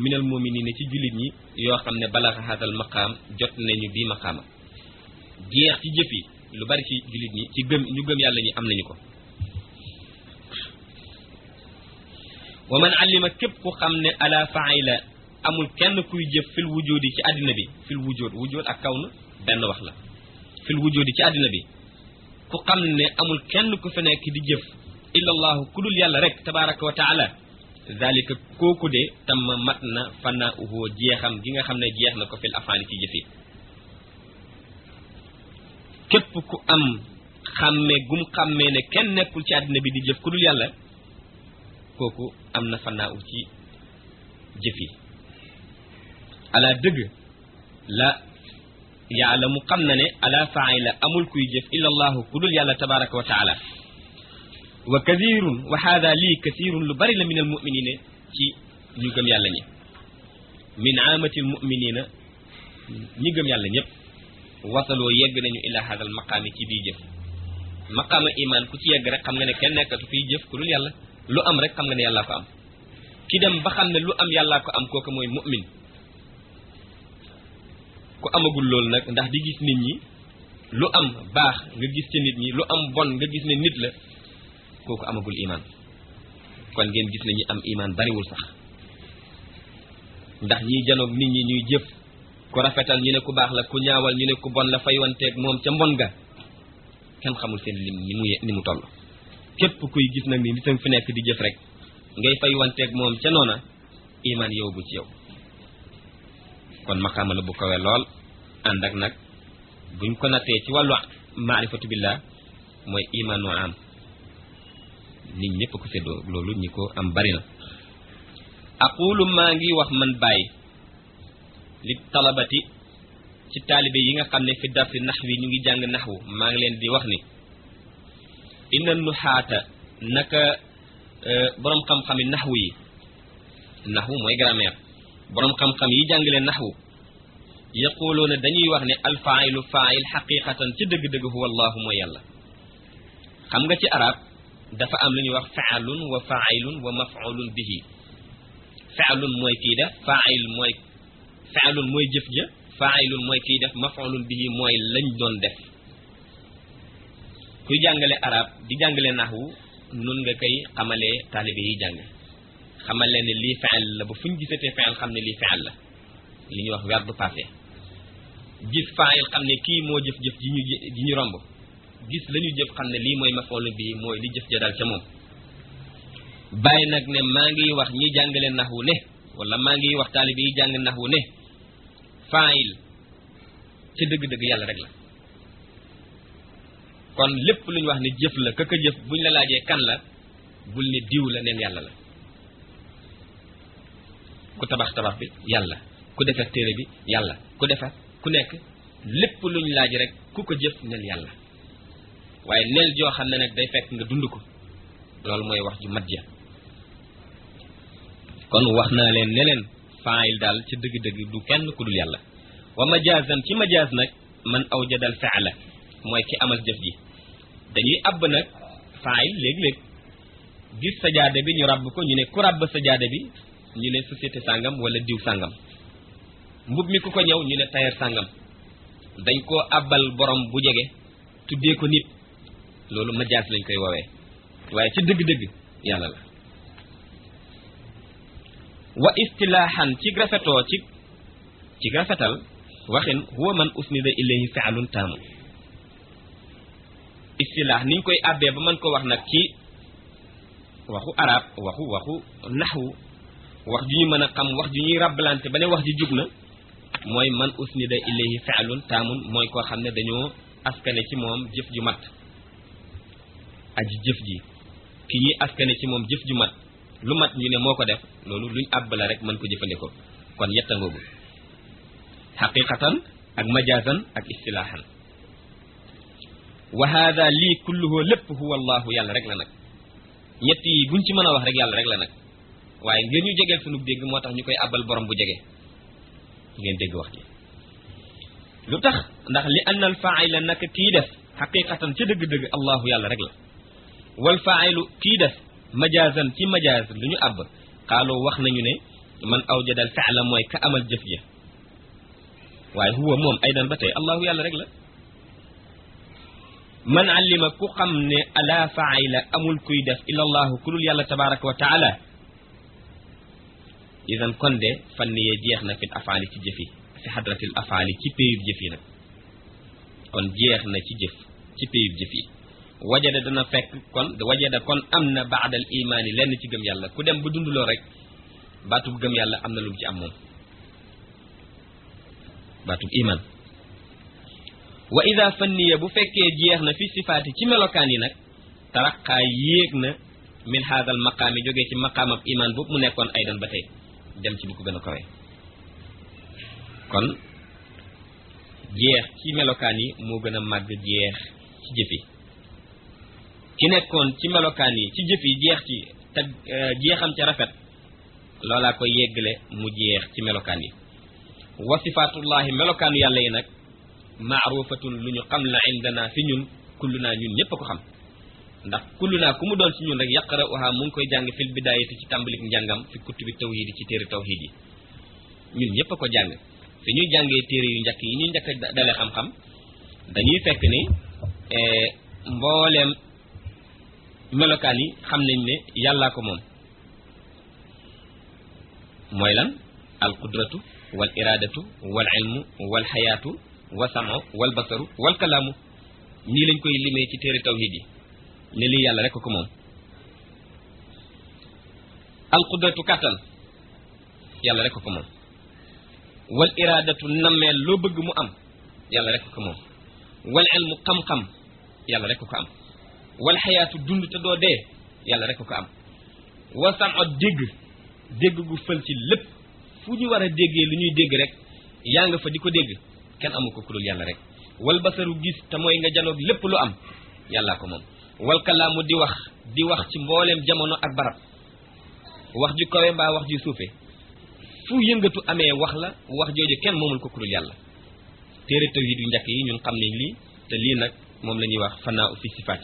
minal mu'miniina ci jullit ñi yoo xam ne balaxa haasal maqaam jot nañu bii maqaama jeex ci jëf yi lu bari ci jullit ñi ci gëm ñu gëm yàlla ñi am nañu ko wa man allima képp ku xam ne ala faila amul kenn kuy jëf fil wujudi ci àddina bi fil wujud ak kawn benn wax la fil wujudi ci àddina bi ku xam ne amul kenn ku fi nekk di jëf illa allahu ku dul yàlla rek tabaraka wa taala zalika kooku de tam mat na fanauhu jeexam gi nga xam ne jeex na ko fil afaali ci jëf yi képp ku am xàmmee ne kenn nekkul ci àddina bi di jëf ku dul yàlla kooku am na fanaaw ci jëf yi ala dëgg la yàlla mu xam na ne ala faila amul kuy jëf illa allahu ku dul yàlla tabaraka wa taala wa kathirun wa hada lii kathirun lu bari la min al muminina ci ñu gëm yàlla ñi min aamati al muminina ñi gëm yàlla ñëpp wasaloo yegg nañu ila hada al maqaami ci bii jëf maqaama iman ku ci yegg rek xam nga ne kenn nekkatu fiy jëf ku dul yàlla lu am rek xam nga ne yàllaa ko am ki dem ba xam ne lu am yàllaa ko am kooku mooy mu'min ku amagul loolu nag ndax di gis nit ñi lu am baax nga gis ci nit ñi lu am bon nga gis ne nit la kooku amagul iman kon ngeen gis ne ñi am iman bariwul sax ndax ñiy janoog nit ñi ñuy jëf ku rafetal ñu ne ku baax la ku ñaawal ñu ne ku bon la faywanteeg moom ca mbon ga kenn xamul seen lim ni mu toll képp kuy gis nag ni nitam fi nekk di jëf rek ngay faywanteeg moom ca noona iman yow bu ci yow kon maqaama la bu kawe lool ànd ak nag buñ ko nattee ci wàllu maarifatu billah mooy iman wa am nit ñëpp ko séddoo loolu ñi ko am bari na aqulu maa ngi wax man bàyyi li talabati ci taalibe yi nga xam ne fi darsi naxwi ñu ngi jàng naxwu maa ngi leen di wax ni inna nuxaata naka boroom xam-xami naxwu yi naxwu mooy grammaire boroom xam-xam yi jàngale naxwu yaquluuna dañuy wax ne alfailu fail xaqiqatan ci dëgg-dëgg huwa allahu mooy yàlla xam nga ci arab dafa am lu ñuy wax faalun wa failun wa mafulun bihi faalun mooy kii def fail mooy faalun mooy jëf ja failun mooy kii def mafulun bihi mooy lañ doon def kuy jàngale arab di jàngale naxwu nun nga koy xamalee taalibe yi jàng xamal leen ne lii fail la ba fu ñu gisatee fail xam ne lii fail la li ñuy wax verbe passé gis fail xam ne kii moo jëf-jëf ji ñu romb gis la ñu jëf xam ne lii mooy maf'ul bi mooy li jëf ja dal ca moom bàyyi nag ne maa ngi wax ñi jàngale naxwu ne wala maa ngi wax taalibe yi jàng naxwu ne fail ca dëgg-dëgg yàlla rek la kon lépp lu ñu wax ne jëf la ka jëf buñ la laajee kan la bul ne diw la neen yàlla la ku tabax bi yàlla ku defar téere bi yàlla ku defar ku nekk lépp luñ laaj rek ku ko jëf nel yàlla waaye nel joo xam ne nag day fekk nga dund ko loolu mooy wax ju mat ja kon wax naa leen ne leen faayil daal ci dëgg-dëgg du kenn ku dul yàlla wa majaazan ci majaaz nag man awjadal fi'la mooy ki amal jëf ji dañuy àbb nag faayil léeg-léeg gis sajaada bi ñu ràbb ko ñu ne ku ràbb sajaada bi ñu ne société sàngam wala diw sàngam mbub mi ku ko ñëw ñu ne tailleur sàngam dañ koo àbbal borom bu jege tuddee ko nit loolu majaas lañ koy woowee waaye ci dëgg-dëgg yàlla la wa istilaahan ci rafetoo ci rafetal waxin huwa man usnida ilayhi fi'lun taamu istilaah niñ koy àbbee ba mën ko wax nag ci waxu arab waxu naxwu wax ju ñu mën a xam wax ju ñuy rabbalante ba ne wax ji jub na mooy man usnida ilayhi fi'lun taamun mooy koo xam ne dañoo askane ci moom jëf ju mat aji jëf ji ki ñuy askane ci moom jëf ju mat lu mat ñu ne moo ko def loolu luñ àbb la rek mën ko jëfandikoo kon yetta ngoogu xaqiqatan ak majazan ak istilaahan wa hada lii kulluhu lépp huwa allahu yàlla rek la nag ñett yi buñ ci mën a wax rek yàlla rek la nag waaye ngeen ñu jegeel sunu dégg moo tax ñu koy àbbal borom bu jege ngeen dégg wax ji lu tax ndax li anna al fa'ila naka kii def xaqiqatan ci dëgg-dëgg allahu yàlla rek la wal fa'ilu kii def majazan ci majaz lu ñu àbb xaaloo wax nañu ne man awjadal fi'la mooy ka amal jëf ja waaye huwa moom aydan ba tey allahu yàlla rek la man allima ku xam ne ala fa'ila amul kuy def illa allahu ku dul yàlla tabaraka wa taala idan kon de fanniye jeex na fil afaali ci jëf yi fi hadratil afaali ci péyub jëf yi nag kon jeex na ci jëf ci péyub jëf yi wajada dana fekk kon wajada kon am na baadal imaani lenn ci gëm yàlla ku dem ba dunduloo rek baatub gëm yàlla am na lu mu ci am moom baatub iman wa ida fanniya bu fekkee jeex na fi sifaati ci melokaan yi nag taraqaa yéeg na min haadal maqaami jógee ci maqaamab iman boobu mu nekkoon aydan ba tey dem ci bu ko gën a kawe kon jeex ci melokaan yi moo gën a màgg jeex ci jëf yi ki nekkoon ci melokaan yi ci jëf yi jeex ci te jeexam ca rafet loolaa ko yeggale mu jeex ci melokaan yi wa sifaatullahi melokaanu yàlla yi nag maarufatun lu ñu xam la indana fi ñun kullunaa ñun ñëpp a ko xam ndax kullunaa ku mu doon ci ñun rek yaqra'uha mu ngi koy jàng fil bidaayati ci tàmbalik njàngam fi kutubi tawhid yi ci téere tawhid yi ñun ñëpp a ko jàng fi ñuy jàngee téere yu njëkk yi ñuy njëkk a dale xam-xam dañuy fekk ni mbooleem melokaan yi xam nañ ne yàllaa ko moom mooy lan al qudratu wal iradatu wal ilmu wal xayaatu wa samo wal basaru wal kalaamu nii lañ koy limee ci téere tawhid yi ne lii yàlla rek ko moom al qudratu kàttan yàlla rek ko moom wal iradatu nammeel loo bëgg mu am yàlla rek ko moom wal ilmu xam-xam yàlla rek ko am wal xayaatu dund te doo dee yàlla rek ko am wa samo dégg gu fël ci lépp fu ñu war a déggee lu ñuy dégg rek yaa nga fa di ko dégg kenn amu ko ku dul yàlla rek wal basaru gis te mooy nga janoog lépp lu am yàllaa ko moom wal kalaamu di wax ci mbooleem jamono ak barab wax ju kawe mbaa wax ju suufe fu yëngatu amee wax la wax jooju kenn moomul ko ku dul yàlla téere tawhid yu njëkk yi ñun xam nañ lii te lii nag moom la ñuy wax fanaa fi sifaat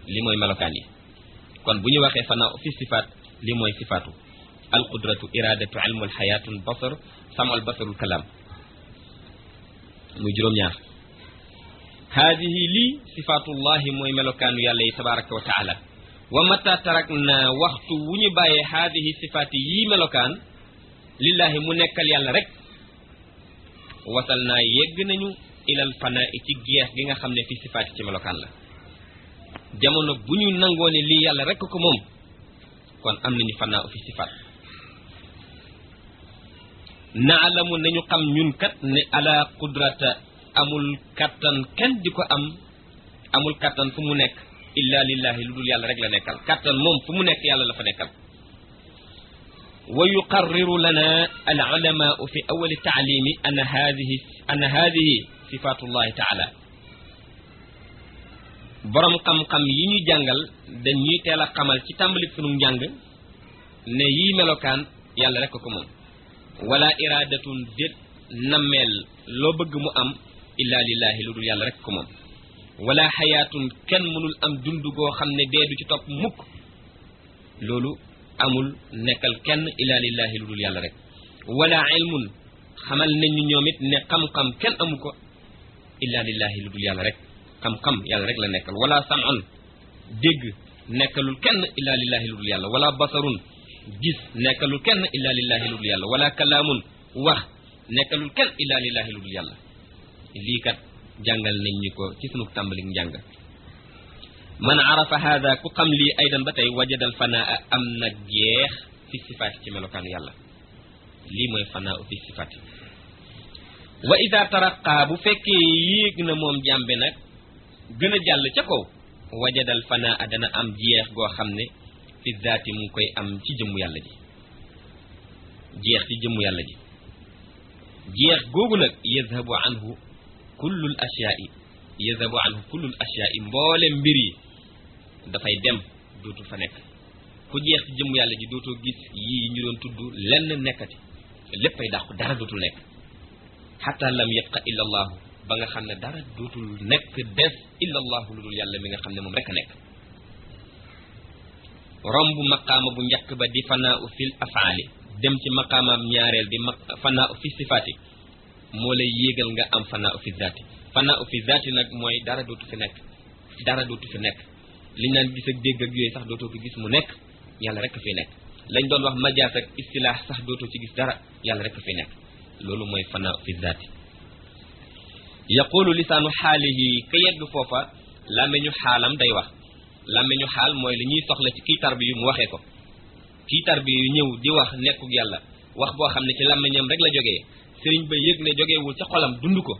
yi li mooy melokaan yi kon bu ñu waxee fanaa fi sifaat li mooy sifaatu al qudratu iradatu ilmul xayaatun basar samal basarul kalaam muy juróom-ñaar haadihi lii sifaatullahi mooy melokaanu yàlla yi tabaraka wa taala wa mata tarak na waxtu wu ñu bàyyee haadihi sifaati yii melokaan lillahi mu nekkal yàlla rek wasal naa yegg nañu ilal fanaa ci geex gi nga xam ne fi sifaati ci melokaan la jamono bu ñu nangoo ne lii yàlla rek ko moom kon am nañu fanaa fi sifaat naalamu nañu xam ñun kat ne ala qudrata amul kattan kenn di ko am amul kattan fu mu nekk illa lillahi lu dul yàlla rek la nekkal kattan moom fu mu nekk yàlla la fa nekkal wa yuqarriru lana al ulamaau fi awali taalimi anna hadihi sifatullahi taala borom xam-xam yi ñu jàngal dañuy teel a xamal ci tàmbali sunu njàng ne yii melokaan yàlla rek ko moom wala iradatun déet nammeel loo bëgg mu am illa lillahi lu dul yàlla rek ko moom wala xayaatun kenn mënul am dund goo xam ne dee du ci topp mukk loolu amul nekkal kenn illa lillahi lu dul yàlla rek wala ilmun xamal nañ ñu ñoom it ne xam-xam kenn amu ko illa lillahi lu dul yàlla rek xam-xam yàlla rek la nekkal wala sam'un dégg nekkalul kenn illa lillahi lu dul yàlla wala basarun gis nekkalul kenn illa lillahi lu dul yàlla wala kalaamun wax nekkalul kenn illa lillahi lu dul yàlla lii kat jàngal nañ ñu ko ci sunu tàmbalik njàng man arafa hada ku xam lii aydan ba tey wajadal fanaa am na jeex fi sifaati ci melokaanu yàlla lii mooy fanaa fi sifaati wa ida taraqa bu fekkee yéeg na moom jàmbe nag gën a jàll ca kaw wajadal fanaa dana am jeex goo xam ne fi zaati mu ngi koy am ci jëmmu yàlla ji jeex ci jëmmu yàlla ji jeex googu nag yazhabu anhu kullul ashyaai mboole mbir yi dafay dem dootul fa nekk ku jeex ci jëmmu yàlla ji dootoo gis yii ñu doon tudd lenn nekkati léppay dàqu dara dootul nekk xataa lam yabqa illa allahu ba nga xam ne dara dootul nekk des illa allahu lu dul yàlla mi nga xam ne moom rek a nekk romb maqaama bu njëkk ba di fanaa fil afaali dem ci maqaamaam ñaareel bi fanaa fi sifaati moo lay yéegal nga am fanaa fi zaati nag mooy dara dootu fi nekk li naan gis ak dégg ak yooyu sax dootoo ko gis mu nekk yàlla rek fi nekk lañ doon wax majaas ak istilaax sax dootoo ci gis dara yàlla rek fi nekk loolu mooy fana fi zaati yaqulu lisaanu xaalihi ka yegg foofa làmmiñu xaalam day wax làmmiñu xaal mooy li ñuy soxla ci kii tarbi yu mu waxee ko kii tarbi yu ñëw di wax nekkuk yàlla wax boo xam ne ci làmmiñam rek la jógee sëriñ ba yëg ne jógeewul ca xolam dund ko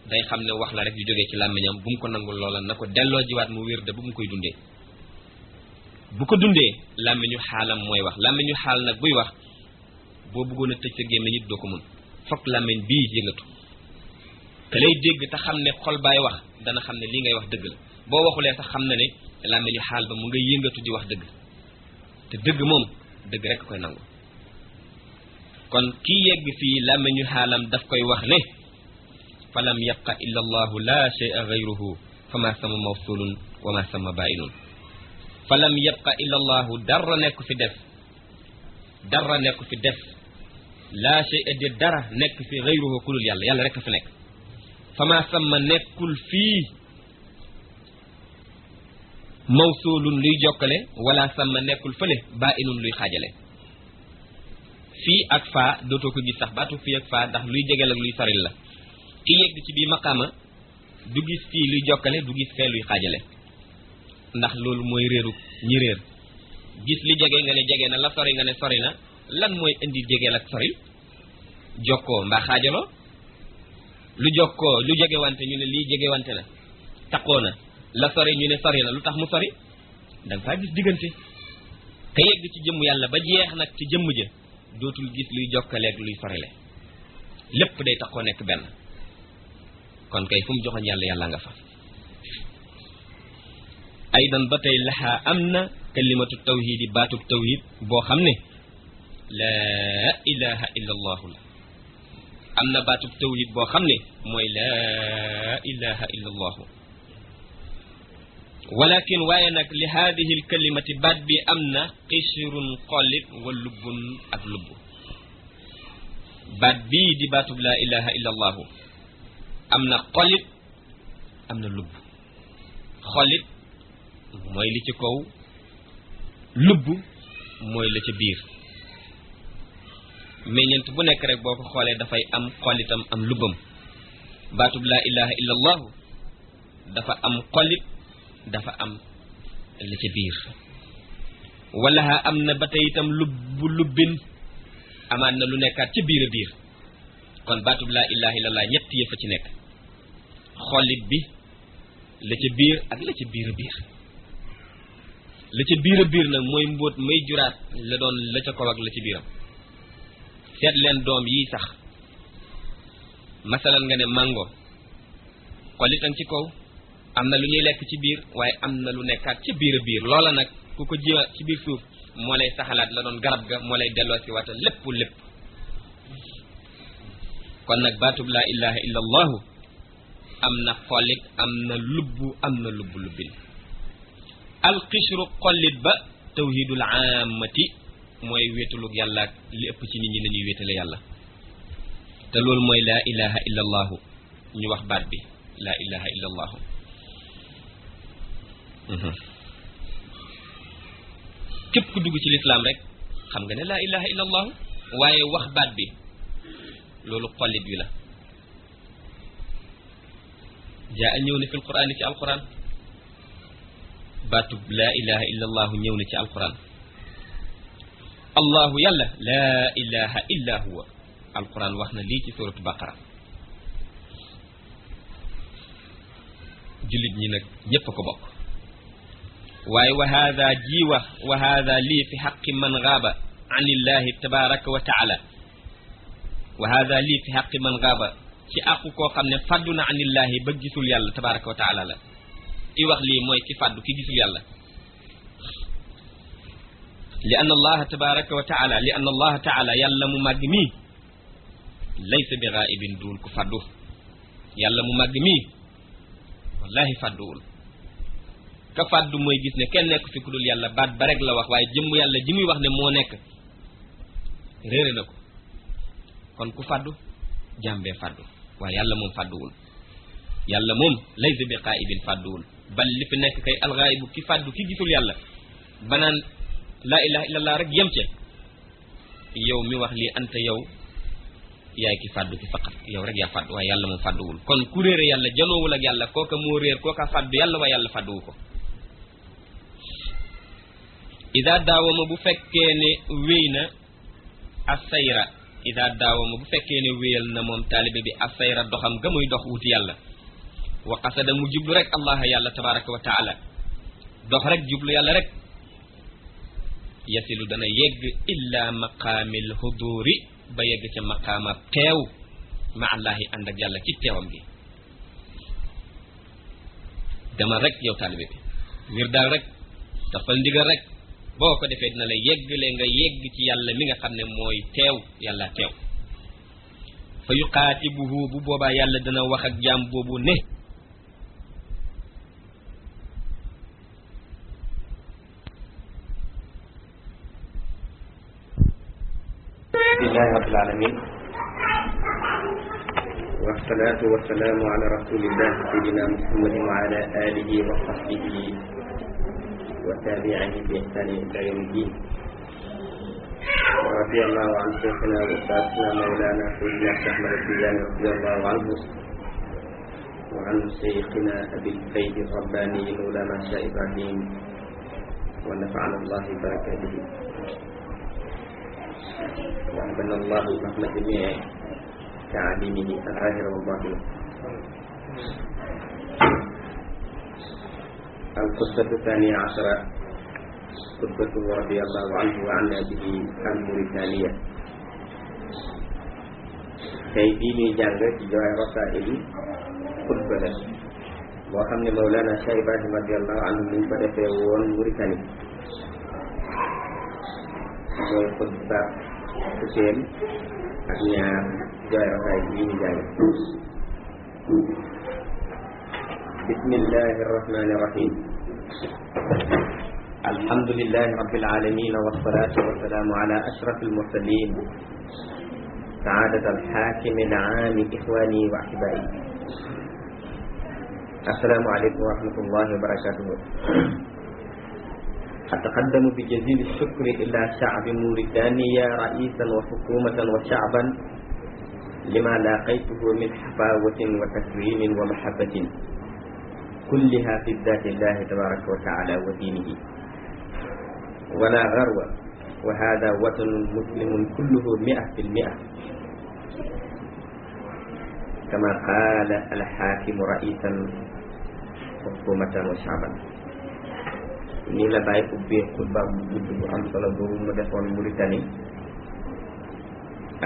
day xam ne wax la rek yu jógee ci làmmiñam bu mu ko nangul loola na ko delloo jiwaat mu wér de bu mu koy dundee bu ko dundee làmmiñu xaalam mooy wax làmmiñu xaal nag buy wax boo bëggoon a tëj sa gémmiñ it doo ko mun fokk làmmiñ bii yëngatu te lay dégg te xam ne xol baay wax dana xam ne lii ngay wax dëgg la boo waxulee sax xam na ne làmmiñu xaal ba mu ngay yëngatu di wax dëgg te dëgg moom dëgg rek koy nangu kon kii yegg fii làmmiñu xaalam daf koy wax ne fa lam yabqa illa allahu la shay'a ghayruhu fa ma sama mawsulun wa ma sama bainun fa lam yabqa illa allahu dara nekk fi def la shay'a di dara nekk fi ghayruhu kulul yàlla yàlla rek fi nekk fa ma sama nekkul fii mawsulun luy jokkale wala sama nekkul fële bainun luy xaajale fii ak faa dootoo ko gis sax baatu fii ak faa ndax luy jegeel ak luy soril la ki yegg ci bii maqaama du gis fii luy jokkale du gis fee luy xaajale ndax loolu mooy réeru ñi réer gis li jege nga ne jege na la sori nga ne sori na lan mooy indi jegeel ak soril jokkoo mbaa xaajaloo lu jokkoo lu jegewante ñu ne lii jegewante na taqoo na la sori ñu ne sori na lu tax mu sori da nga faa gis diggante ka yegg ci jëmm yàlla ba jeex nag ci jëmm ja dootul gis luy jokkaleeg luy sorile lépp day taxoo nekk benn kon kay fu mu joxoñ yàlla yàlla nga fa aydan ba tey laxaa am na kalimatu tawhid yi baatub tawhid boo xam ne laa ilaha illa allahu la am na baatub tawhid boo xam ne mooy laa ilaha illa allahu walakin waaye nag li haadihi l kalimati baat bi am na qishrun xollit wa lubbun ak lubb baat bii di baatub laa ilaha illa allahu am na xollit am na lubb xollit mooy li ci kaw lubb mooy la ca biir meññent bu nekk rek boo ko xoolee dafay am xollitam am lubbam baatub laa ilaha illa allahu dafa am xollit dafa am la ca biir wala am na ba tey itam lubbin amaat na lu nekkaat ca biir a biir kon baatub laa ilaha illallah ñett yëf a ci nekk xollit bi la ca biir ak la ca biir a biir la ca biir a biir nag mooy mbóot may juraat la doon la ca kaw ak la ca biiram seet leen doom yi sax masalan nga ne mango xollitam ci kaw am na lu ñuy lekk ci biir waaye am na lu nekkaat ci biir a biir loola nag ku ko jiwa ci biir suuf moo lay saxalaat la doon garab ga moo lay delloo si wata lépp kon nag baatub laa ilaha illa allahu am na xollit am na lubbin alxishru xollit ba tawhidul aamati mooy wéetalug yàlla ak li ëpp ci nit ñi nañuy wéetale yàlla te loolu mooy laa ilaha illa allahu ñu wax baat bi laa ilaha illa allahu képp ku dugg ci lislaam rek xam nga ne laa ilaha illa allahu waaye wax baat bi loolu xollit wi la jaa ñëw na fi alquran ci alquran baatub laa ilaha illa allahu ñëw na ci alquran allahu yàlla laa ilaha illa huwa alquran wax na lii ci suratu baqara jullit ñi nag ñépp a ko bokk waaye wa hada jiwa wa hada lii fi xaqi man gaaba an illahi tabaraka wa taala wa hada lii fi xaqi man gaaba ci àqu koo xam ne fàddu na an illahi ba gisul yàlla tabaraka wa taala la ki wax lii mooy ki fàddu ki gisul yàlla li anna allaha tabaraka wa taala li anna allaha taala yàlla mu màgg mii laysa bi gaibin duul ku fàddu yàlla mu màgg mii wallahi fàdduwul ka fàddu mooy gis ne kenn nekk fi ku dul yàlla baat ba rek la wax waaye jëmm yàlla ji muy wax ne moo nekk réere na ko kon ku fàddu jàmbee fàddu waaye yàlla moom fàdduwul yàlla moom laysa bi qaa'ibin fàdduwul bal li fi nekk kay alxaayibu ki fàddu ki gisul yàlla banaan laa ilaha illallah rek yem ca yow mi wax lii anta yow yaay ki fàddu ki faqat yow rek yaa fàddu waaye yàlla moom fàdduwul kon ku réere yàlla janoowul ak yàlla kooka moo réer kooka fàddu yàlla waaye yàlla fàdduwu ko ida daawama bu fekkee ne wéy na asayra ida daawama bu fekkee ne wéyal na moom taalibe bi asayra doxam ga muy dox wuti yàlla wa qasada mu jublu rek allah yàlla tabaraka wa taala dox rek jublu yàlla rek yasilu dana yegg illa maqaamil huduri ba yegg ca maqaama teew ma allahi ànd ak yàlla ci teewam gi demal rek yow taalibe bi wir daal rek dafal ndigal rek boo ko defee dina la yeggale nga yegg ci yàlla mi nga xam ne mooy teew yàlla teew fa yuqaatibuhu bu boobaa yàlla dana wax ak jaam boobu ne alhamdulillahi rabbil alamin wassalatu wassalamu ala rasulillah sayyidina muhammadin wa ala alihi wa sahbihi wa tabi'ihi bi ihsani ila yawmiddin wa radiyallahu an shaykhina wa ustadina mawlana sayyidina ahmad al-tijani radiyallahu anhu wa an shaykhina abil fayd ar-rabbani mawlana shaykh ibrahim wa nafa'ana allah bi barakatihi وأبنى الله رحمة جميع تعاليمه الظاهرة والباطنة. القصة الثانية عشرة خطبته رضي الله عنه وعنا به الموريتانية. tey bii ñuy jàng ci Jawaahir Rasaa'il xutba la boo xam ne Mawlana Cheikh Ibrahim radiyallahu anhu mu ngi ko defee woon Mauritanie mooy xutba fukkeel ak ñaar Jawaahir Rasaa'il bii ñu jàng. bismillahi arrahmani irrahim alhamdulillahi rabbil alamin wassalatu wassalamu ala ashraf almursalin سعادة الحاكم العام إخواني وأحبائي السلام عليكم ورحمة الله وبركاته. أتقدم بجزيل الشكر إلى شعب موريتانيا رئيسا وحكومة وشعبا لما لاقيته من حفاوة وتكريم ومحبة كلها في ذات الله تبارك وتعالى ودينه ولا غرو، وهذا وطن مسلم كله 100%. كما قال الحاكم رئيسا حكومة وشعبا. nii la bàyyi ubbee xutba bu gudd bu am solo boobu mu defoon Mauritanie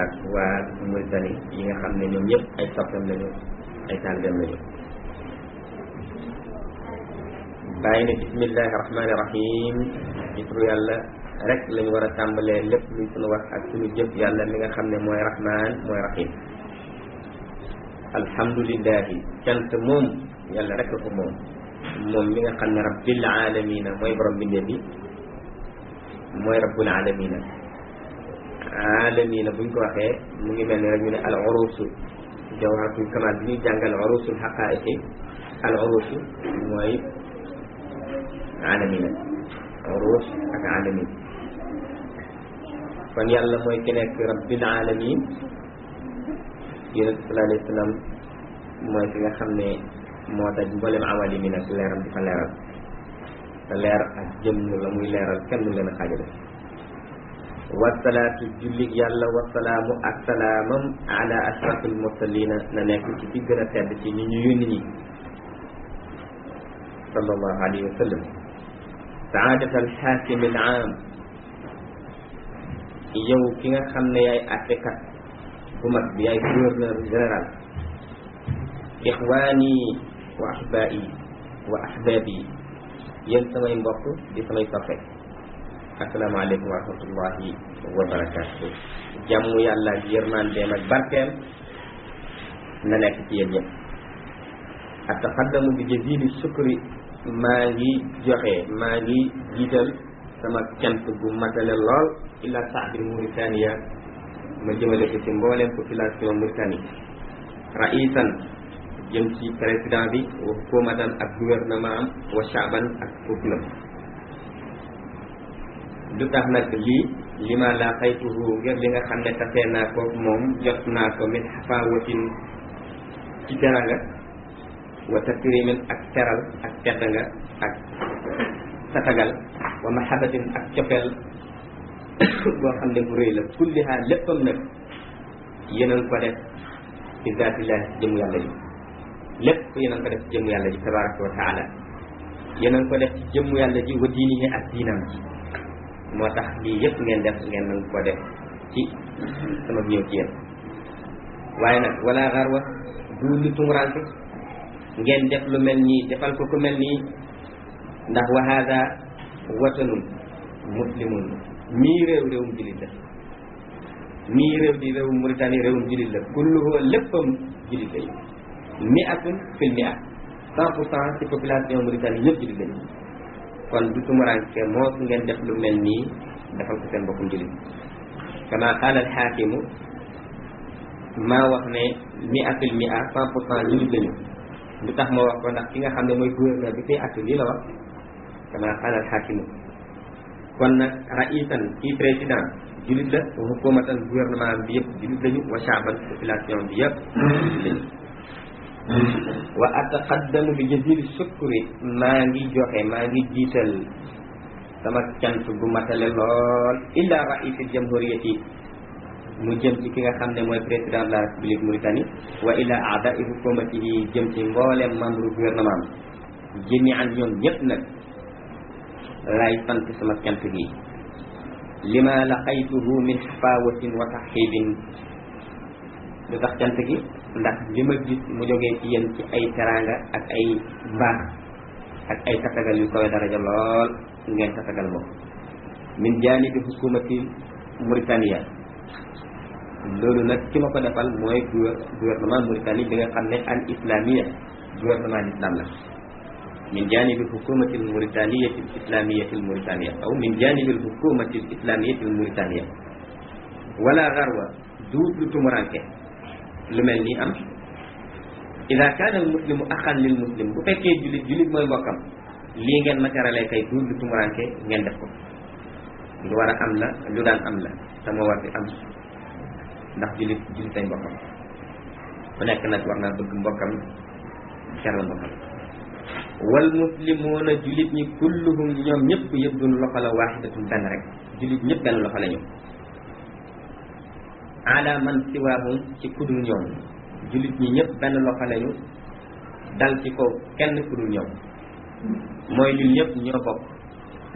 ak waa Mauritanie yi nga xam ne ñoom ñëpp ay soppam lañu ay taalibeem lañu. bàyyi ne bismillahi rahmani rahim ci turu yàlla rek lañu war a tàmbalee lépp luy sunu wax ak sunu jëf yàlla mi nga xam ne mooy rahman mooy rahim. alhamdulillahi cant moom yàlla rek ko moom mi nga xam ne rabbil alamina mooy borom bindee bi mooy rabbul alamina. alamina buñ ko waxee mu ngi mel ni rek ñu ne al urusu jawharatul kamal bi ñuy jàngal urusul haqaiqi al urusu mooy alamina urus ak alamin. kon yàlla mooy ki nekk rabbil alamin. yonent sallallahu alayhi wa sallam mooy ki nga xam ne moo daj mboolem awalimi nag leeram di fa leeral te leer ak jëmm la muy leeral kenn du leen a xaajale. wasalaatu jullig yàlla wasalaamu ak salaamam ala ashrafil mursalina na nekk ci ci gën a tedd ci ñi ñu yónni ñi sallallahu alayhi wa sallam. saadat alxaakim al aam yow ki nga xam ne yaay àttekat bu mag bi yaay gouverneur général. ixwaani wa ahbaa'i wa ahbaabi yéen samay mbokk di samay soppe. assalaamu aleykum wa rahmatullahi wa barakaatu. jàmm yàlla ak yërmandeem ak barkeem na nekk ci yéen ñëpp. ataqaddamu bi jazili sukri maa ngi joxe maa ngi jiital sama cant gu matale lool ila saabil Mauritania ma jëmale ko ci mbooleem population Mauritanie. raisan jëm ci président bi wa hukumatan ak gouvernement am wa shaaban ak peuple. lu tax nag lii li ma la xaytuhu ngir li nga xam ne tasee naa ko moom jot naa ko min xafaawatin ci teranga wa takrimin ak teral ak tedd nga ak tatagal wa mahabatin ak cofeel boo xam ne bu rëy la kulliha léppam nag yéenal ko def ci zaatillah jëmu yàlla ji lépp yéenal ko def ci jëmu yàlla ji tabaraka wa taala yéenal ko def ci jëmu yàlla ji wa diinihi ak diinam ji moo tax lii yëpp ngeen def ngeen nanga ko def ci sama ñëw ci yéen waaye nag wala xarwa du lu tumuranke ngeen def lu mel nii defal ko ku mel nii ndax wa hada watanun muslimun mii réewum julit la mii réew di réewum Mauritanie réewum julit la kulluhu léppam julit la mi'atun fil mi'a 100% ci population Mauritanie yëpp julit lañu kon du tumuranke moo su ngeen def lu mel nii defal ko seen bokkum julit kama qaala al xaakimu maa wax ne mi'a fil mi'a 100% julit lañu lu tax ma wax ko ndax ki nga xam ne mooy gouverneur bi fay acte lii la wax kama qaala al xaakimu kon nag raisan kii président julit la wa hukumatan gouvernement bi yëpp julit lañu wa shaaban population bi yëpp julit lañu wa ataqaddamu bi jazili shukri maa ngi joxe maa ngi jiital sama cant bu matale lool illa raisil jamhuriyati mu jëm ci ki nga xam ne mooy président de la république Mauritanie wa ila aadai hukumatihi jëm ci mboolem membre gouvernement am jami'an ñoom ñëpp nag lay sant sama cant gi lima laqaytuhu min xafaawatin wa taxibin lu tax cant gi ndax li ma gis mu jógee ci yéen ci ay teranga ak ay mbaax ak ay tatagal yu koy daraja lool ngeen tatagal moom min jaanibi hukumati Mauritania loolu nag ki ma ko defal mooy gouvernement Mauritanie bi nga xam ne al islamia gouvernement l'islam la min janibi hukumati al mauritaniyati al islamiyati al mauritania aw min janibi al hukumati al islamiyati al mauritania wala garwa duut lu tumuranke lu mel ni am ida kaana al muslimu axan lil muslim bu fekkee julit mooy mbokkam lii ngeen ma teralee kay duut lu tumuranke ngeen def ko lu war a am la lu daan am la te moo war di am ndax julit ay mbokkam ku nekk nag war naa bëgg mbokkam teral mbokkam wal muslimuuna julit ñi kulluhum ñoom ñëpp yëpp duñu loxo la waaxidatun benn rek julit ñëpp benn loxo la ñu ala man siwaahum ci kudul ñoom julit ñi ñëpp benn loxo lañu dal ci kaw kenn kudul ñoom mooy ñun ñëpp ñoo bokk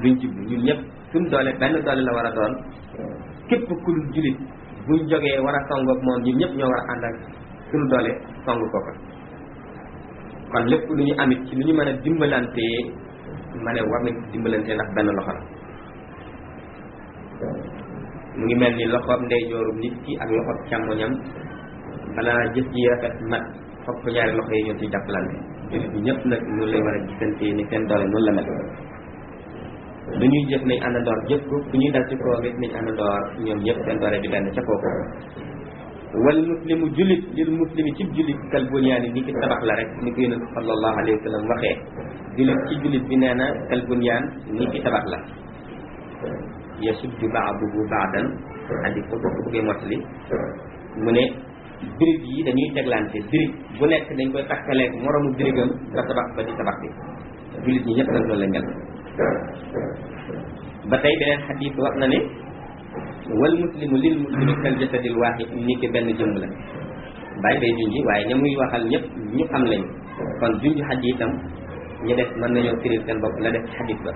luñ jublu ñun ñëpp suñ doole benn doole la war a doon képp kudul julit buñ jógee war a song ak moom ñun ñëpp ñoo war a ànd ak suñu doole song ko ko kon lépp lu ñu amit ci lu ñu mën a dimbalantee ma ne war nañ ci dimbalantee ndax benn loxo la mu ngi mel ni loxoom ndeyjoorum nit ki ak loxoom càmmoñam balaa jëf ji rafet mat fokk ñaari loxo yi ñoo ci jàppalante jullit ñi ñëpp nag noonu lay war a gisantee ni seen doole noonu la mel lu ñuy jëf nañ àndandoor jëf ko fu ñuy dal ci kaw it nañ àndandoor ñoom ñëpp seen doole di benn ca kooku wal muslimu jullit lil muslimi ci jullit kal bunyaani ni ki tabax la rek ni ko yonent sallallahu alayhi wa sallam waxee jullit ci jullit bi nee na kal bunyaan ni ki tabax la yasuddu ba'duhu ba'dan andi ko ko bëggee mottali mu ne birig yi dañuy teglante birig bu nekk dañ koy takkaleeg moromu birigam nga tabax ba di tabax bi jullit ñi ñëpp nag loolu la mel ba tey beneen xadiis wax na ne wal muslimu lil muslimi kal jasadil waahid ni ki benn jëmm la bàyyi day junji waaye ña muy waxal ñëpp ñu xam lañu kon junj xadiisam ñu def mën nañoo firil seen bopp la def ci xadiis ba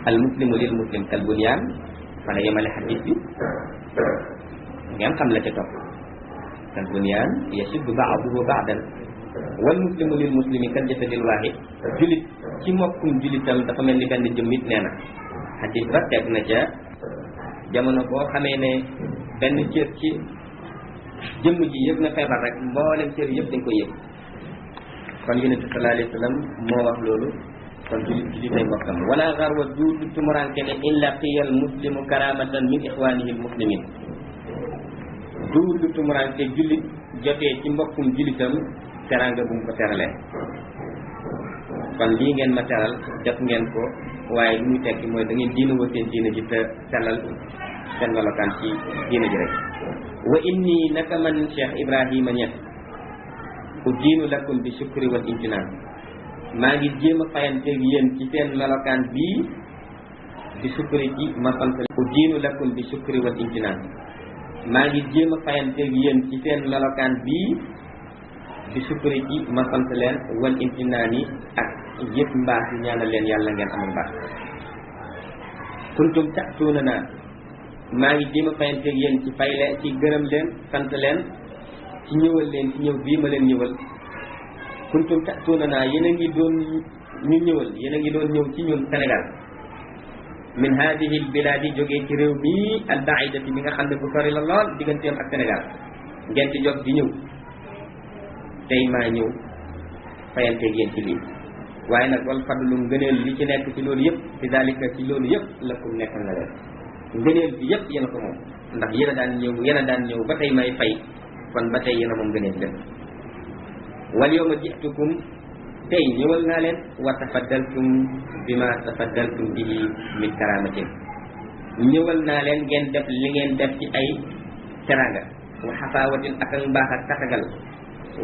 al muslimu lil muslim kal bunyaan fa la yemale xadiis bi ngeen xam la ca topp kal bunyaan yashuddu ba'duhu ba'dan wal muslimu lil muslimi kal jasadil waahid julit ci mokkum julitam dafa mel ni benn jëmm it nee na xadiis ba teg na ca jamono boo xamee ne benn cër ci jëmm ji yëg na feebar rek mboolem cër yëpp dañ koy yëg kon yonent sallallahu alayhi wa sallam moo wax loolu kon julit ay mbokkam wala garwa duudu tumuranke ne in laqiyal muslimu karamatan min ixwanihi al muslimin duudu tumuranke julit jotee ci mbokkum julitam teranga bu mu ko teralee kon lii ngeen ma teral def ngeen ko waaye lu muy tekki mooy da ngeen diina woo seen diina ji te sellal seen melokaan ci diina ji rek wa inni naka man Cheikh Ibrahima Niass udiinu lakum bi shukri wal imtinaan maa ngi jéem a fayanteeg yéen ci seen melokaan bii bi shukri ci ma sant udiinu lakum bi shukri wal imtinaan maa ngi jéem a fayanteeg yéen ci seen melokaan bii bi shukri ci ma sant leen wal imtinaan yi ak yëpp mbaax yi ñaanal leen yàlla ngeen amul mbaax kuntum ta'tuuna naa maa ngi jéem a fayanteeg yéen ci fay leen ci gërëm leen sant leen ci ñëwal leen ci ñëw bii ma leen ñëwal kuntum ta'tuuna naa yéen a ngi doon ñu ñëwal yéen a ngi doon ñëw ci ñun Sénégal min hadihi al biladi jógee ci réew mii al baidati bi nga xam ne bu sori la lool digganteem ak Sénégal ngeen ci jóg di ñëw tey maa ñëw fayanteeg yéen ci lii waaye nag wal fadlu ngëneel li ci nekk ci loolu yëpp fi dalika ci loolu yëpp lakum nekkal na leen ngëneel bi yëpp yéen a ko moom ndax yéen a daan ñëw ba tey may fay kon ba tey yéen a moom ngëneel lépp wal yawma ji'tukum tey ñëwal naa leen wa tafaddaltum bima tafaddaltum bihi min karamatin ñëwal naa leen ngeen def li ngeen def ci ay teranga wa xafaawatin ak mbaax ak tatagal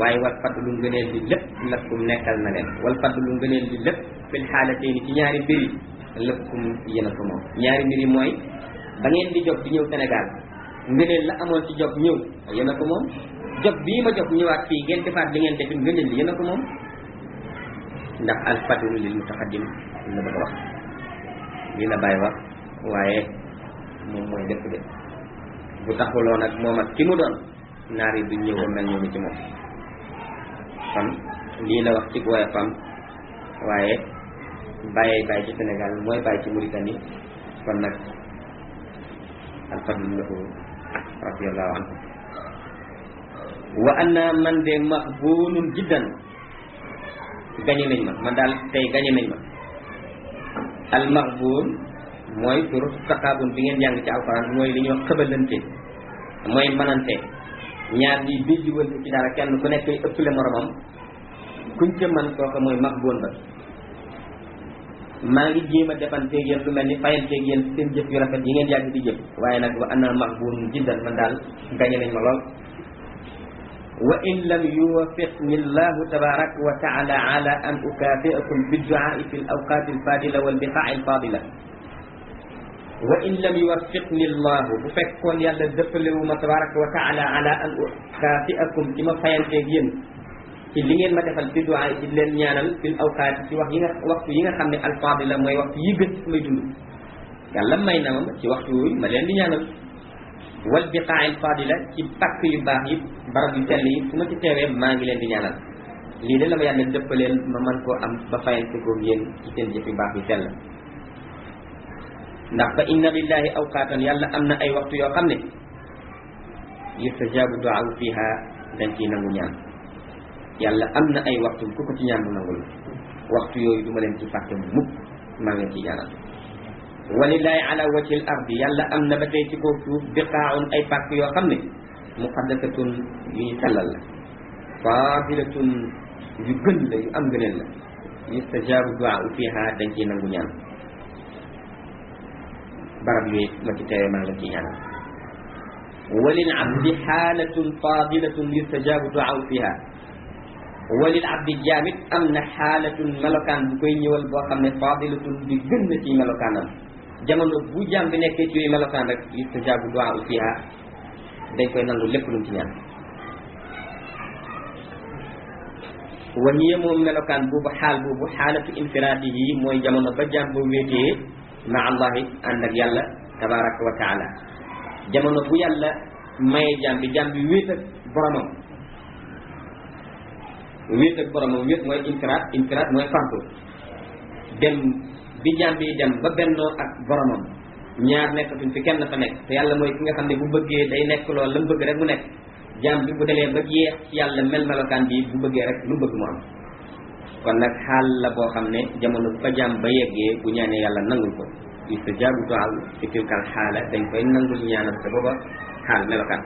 waaye wal fadlu ngëneel bi lépp lakum nekkal na leen wal fadlu ngëneel bi lépp fil xaalateeni ci ñaari mbir yi lakum yéen a ko moom ñaari mbir yi mooy ba ngeen di jóg di ñëw Sénégal ngëneel la amoon ci jóg ñëw yéen a ko moom jóg bii ma jóg ñëwaat fii ngeen defaat li ngeen defit ngëneel li yéen a ko moom ndax al fadlu lil mutaqaddim la bëgg a wax li la bàyyi wax waaye moom mooy dëkk de bu taxuloon ak moom ak ki mu doon naar yi duñ ñëw ba mel ñoomu ci moom kon lii la wax ci woyofam waaye bàyyi ci Sénégal mooy bàyyi ci Mauritanie kon nag al fadlu lahu radiyallahu anhu wa anna man de maxbuunun jiddan gañe nañ ma man daal tey gañe nañ ma al maxbuun mooy suru taqaabun bi ngeen jàng ci alquran mooy li ñuy wax xëbalante mooy manante ñaar ñi bijjiwante ci dara kenn ku nekk ëppale moromam kuñ ca man kooka mooy maxbuun ba maa ngi jéem a defanteeg yéen lu mel ni fayanteeg yéen seen jëf yu rafet yi ngeen yàgg di jëf waaye nag wa anna maxbuun jiddan man daal gañe nañ ma lool wa in lam yuwaffiqni llahu tabaraka wa taala ala an ukafiakum bidduai fi l awqati alfadila wal biqai alfadila wa in lam yuwaffiqni llahu bu fekkoon yàlla dëppalewu ma tabaraka wa taala ala an ukafiakum ci ma fayanteeg yéen ci li ngeen ma defal bidduai ci leen ñaanal fi l awqati ci waxtu yi nga xam ne alfadila mooy waxtu yi gën ci may dund yàlla may na ma ci waxtu yooyu ma leen di ñaanal wal biqaa'il fadila ci pakk yu baax yi barab yu sell yi su ma ci teewee maa ngi leen di ñaanal lii de la ma yàlla dëppaleel ma man koo am ba fayante koog yéen ci seen jëf yu baax yu sell ndax fa inna lillahi awqaatan yàlla am na ay waxtu yoo xam ne yustajabu du'aa fiha dañ ciy nangu ñaan yàlla am na ay waxtu ku ko ci ñaan mu nangul waxtu yooyu du ma leen ci fàtte mukk maa ngi ciy ñaanal walillahi ala wajhil ardi yàlla am na ba tey ci kaw suuf biqaa'un ay pàkk yoo xam ne muqaddasatun yu ñu sellal la fadilatun yu gën la yu am gëneel la yustajabu du'aa fiha dañ ciy nangu ñaan barab yooyu ma ci teewee maa ngi ciy ñaanal walil abdi xaalatun fadilatun yustajabu du'aa fiha walil abdi jaamit am na xaalatun melokaan bu koy ñëwal boo xam ne fadilatun bi gën na ci melokaanam jamono bu jaam bi nekkee ci yooyu melokaan rek yustajabu du'aa fiha dañ koy nangu lépp lu mu ci ñaan wa hiya moom melokaan boobu xaal boobu xaalatu infiraadihi mooy jamono ba jaam ba wéetee ma allahi ànd ak yàlla tabaraka wa taala jamono bu yàlla maye jaam bi wéet ak boromam wéet mooy infiraad mooy fardu dem bi jaam bi dem ba bennoo ak boromam ñaar nekkatuñ fi kenn fa nekk te yàlla mooy ki nga xam ne bu bëggee day nekk loolu la mu bëgg rek mu nekk jaam bi bu demee ba jeex ci yàlla mel melokaan bi bu bëggee rek lu bëgg mu am kon nag xaal la boo xam ne jamono bu fa jaam ba yeggee bu ñaanee yàlla nangul ko yustajabu du'aa fi tilkal xaala dañ koy nangul ñaanal te booba xaal melokaan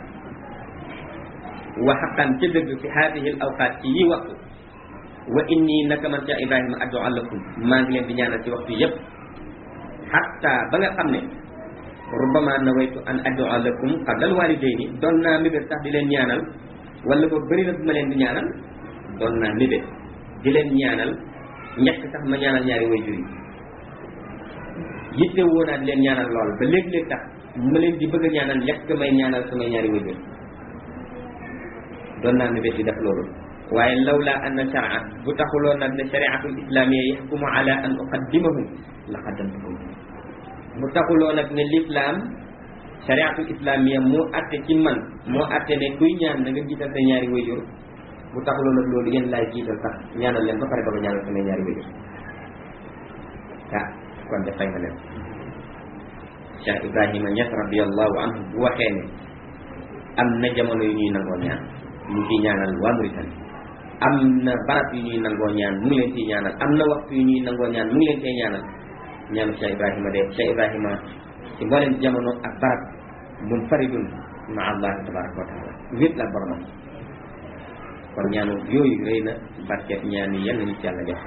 wa haqqan ca dëgg fi haadihi al awqaat ci yi waxtu wa inni naka man ca Ibrahima addu'a lakum maa ngi leen di ñaanal ci waxtu yëpp hatta ba nga xam ne rubbama nawaytu an addu'a lakum qabla al-walidayni doon naa mébét sax di leen ñaanal wala ba bëri na bu ma leen di ñaanal doon naa mébét di leen ñaanal njëkk sax ma ñaanal ñaari waajur yi yitte woo naa di leen ñaanal lool ba léeg-léeg tax ma leen di bëgg a ñaanal njëkk may ñaanal samay ñaari waajur doon naa mébét di def loolu waaye lawla anna sharia bu taxuloon nag ne shariatul islamiyya yaxkumu ala an uqaddimahum la qaddamtukum bu taxuloon nag ne l'islam shariatul islamiyya moo atte ci man moo atte ne kuy ñaan na nga jiital sa ñaari waajur bu taxuloon nag loolu yéen laay jiital sax ñaanal leen ba pare ba nga ñaanal samay ñaari waajur kon de fay na leen Cheikh Ibrahima Niass radiyallahu anhu bu waxee ne am na jamono yu ñuy nangoo ñaan mu ngi ñaanal waa Mauritanie am na barab yu ñuy nangoo ñaan mu ngi leen ciy ñaanal am na waxtu yu ñuy nangoo ñaan mu ngi leen ciy ñaanal ñaanu Cheikh Ibrahima de Cheikh Ibrahima ci mboolem jamono ak barab munfaridun ma Allah tabaraka wa taala wét la boromam kon ñaanu yooyu rëy na barkeet ñaan yi yal nañu ci yàlla def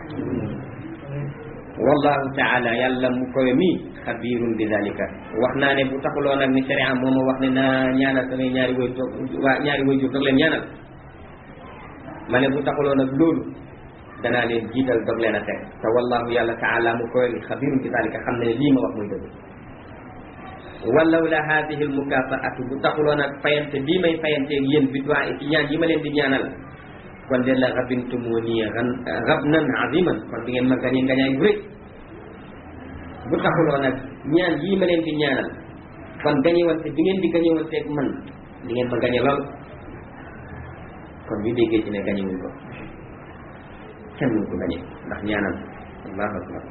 wallahu taala yàlla mu koy mi xabirun bi dalika wax naa ne bu taxuloo nag ni sharia moo ma wax ne naa ñaanal samay ñaari waajur dog leen ñaanal ma ne bu taxuloo nag loolu danaa leen jiital dog leen a teg te wallahu yàlla taala mu koy mi xabirun bi dalika xam ne lii ma wax muy dëgg walaw la hadihi al mukafaatu bu taxuloo nag fayante bii may fayanteeg yéen bi duwaa ci ñaan yi ma leen di ñaanal kon de la rabintumuni rabnan aziman kon di ngeen ma gañe ngañaay bu rëy bu taxuloo nag ñaan yii ma leen di ñaanal kon gañewante bi ngeen di gañewanteeg man di ngeen ma gañe lool kon ñu déggee ci ne gañewuñ ko kenn mënu ko gañe ndax ñaanal allahu akbar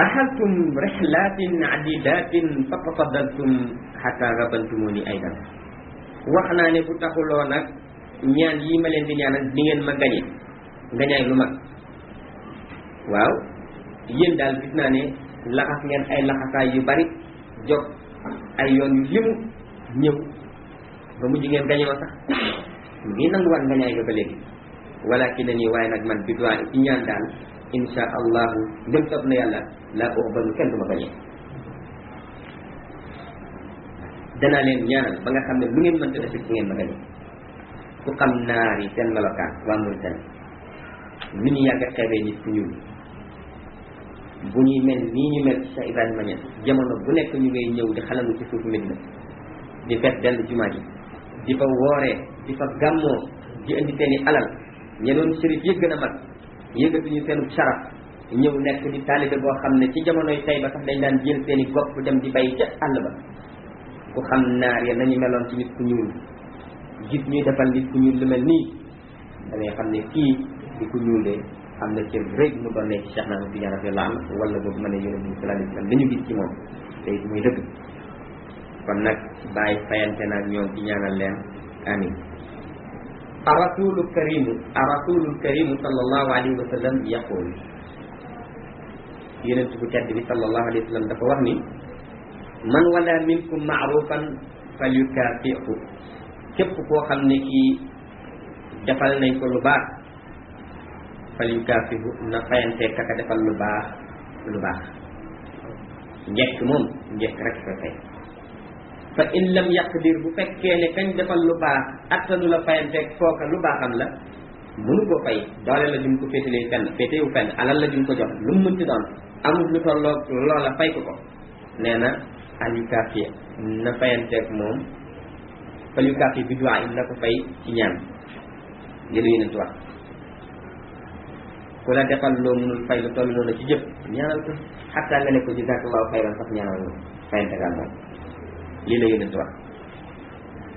raxaltum rihlatin adidatin fa tafaddaltum xata rabantumuni aydan wax naa ne bu taxuloo nag ñaan yii ma leen di ñaanal di ngeen ma gañe ngañaay lu mag waaw yéen daal gis naa ne laxas ngeen ay laxasaay yu bari jóg ay yoon yu limu ñëw ba mujj ngeen gañe ma sax ngi nanguwaat ngañaay ga ba léegi walakin nii waaye nag man bi doit ci ñaan daal insha allahu ndem sob na yàlla laa uxbalu kenn du ma gañe danaa leen ñaanal ba nga xam ne lu ngeen mënta def ci ngeen ma gañe ku xam naar yi seen melokaan waa Mauritanie ni ñu yàgg a xeebee nit ku ñuul bu ñuy mel nii ñu mel ci Cheikh Ibrahima Niass jamono bu nekk ñu ngay ñëw di xalangu ci suufu Medina di fet dell jumaa ji di fa wooree di fa gàmmoo di indi seen i alal ñe doon shérif yëg gën a mag yëgatuñu seenu sharaf ñëw nekk di taalibe boo xam ne ci jamonoy tey ba sax dañ daan jël seen i gopp dem di bay ca àll ba ku xam naar ya nañu meloon ci nit ku ñuul gis ñuy defal nit ku ñuul lu mel nii da ngay xam ne kii di ku ñuulee am na cër bu rëy mu doon ne ci Cheikh Ahmad Tidiane radiyallahu anhu wala boobu ma ne yonent bi sallallahu alayhi wa sallam dañu gis ci moom te it muy dëgg kon nag bàyyi fayante naag ñoom ci ñaanal leen amin arasulu karimu sallallahu alayhi wa sallam yaqul yonent bu tedd bi sallallahu alayhi wa sallam dafa wax ni man wala minkum ma'rufan falyukafi'hu képp koo xam ne kii defal nañ ko lu baax falyukafi'hu na fayante kaka defal lu baax njëkk moom njëkk rek fa fay fa in lam yaqdir bu fekkee ne kañ defal lu baax attanu la fayanteeg kooka lu baaxam la mënu ko fay doole la jum ko féetalee fenn féetewu fenn alal la jum ko jox lu mu mënti doon amul lu tolloog loola fay ko nee na alyukaafi na fayanteeg moom falyukaafi bi du'a na ko fay ci ñaan li la yonent wax ku la defal loo mënul fay lu toll noonu ci jëf ñaanal ko xataa nga ne ko jazakallahu xayran sax ñaanal moom fayantegal moom lii la yonent wax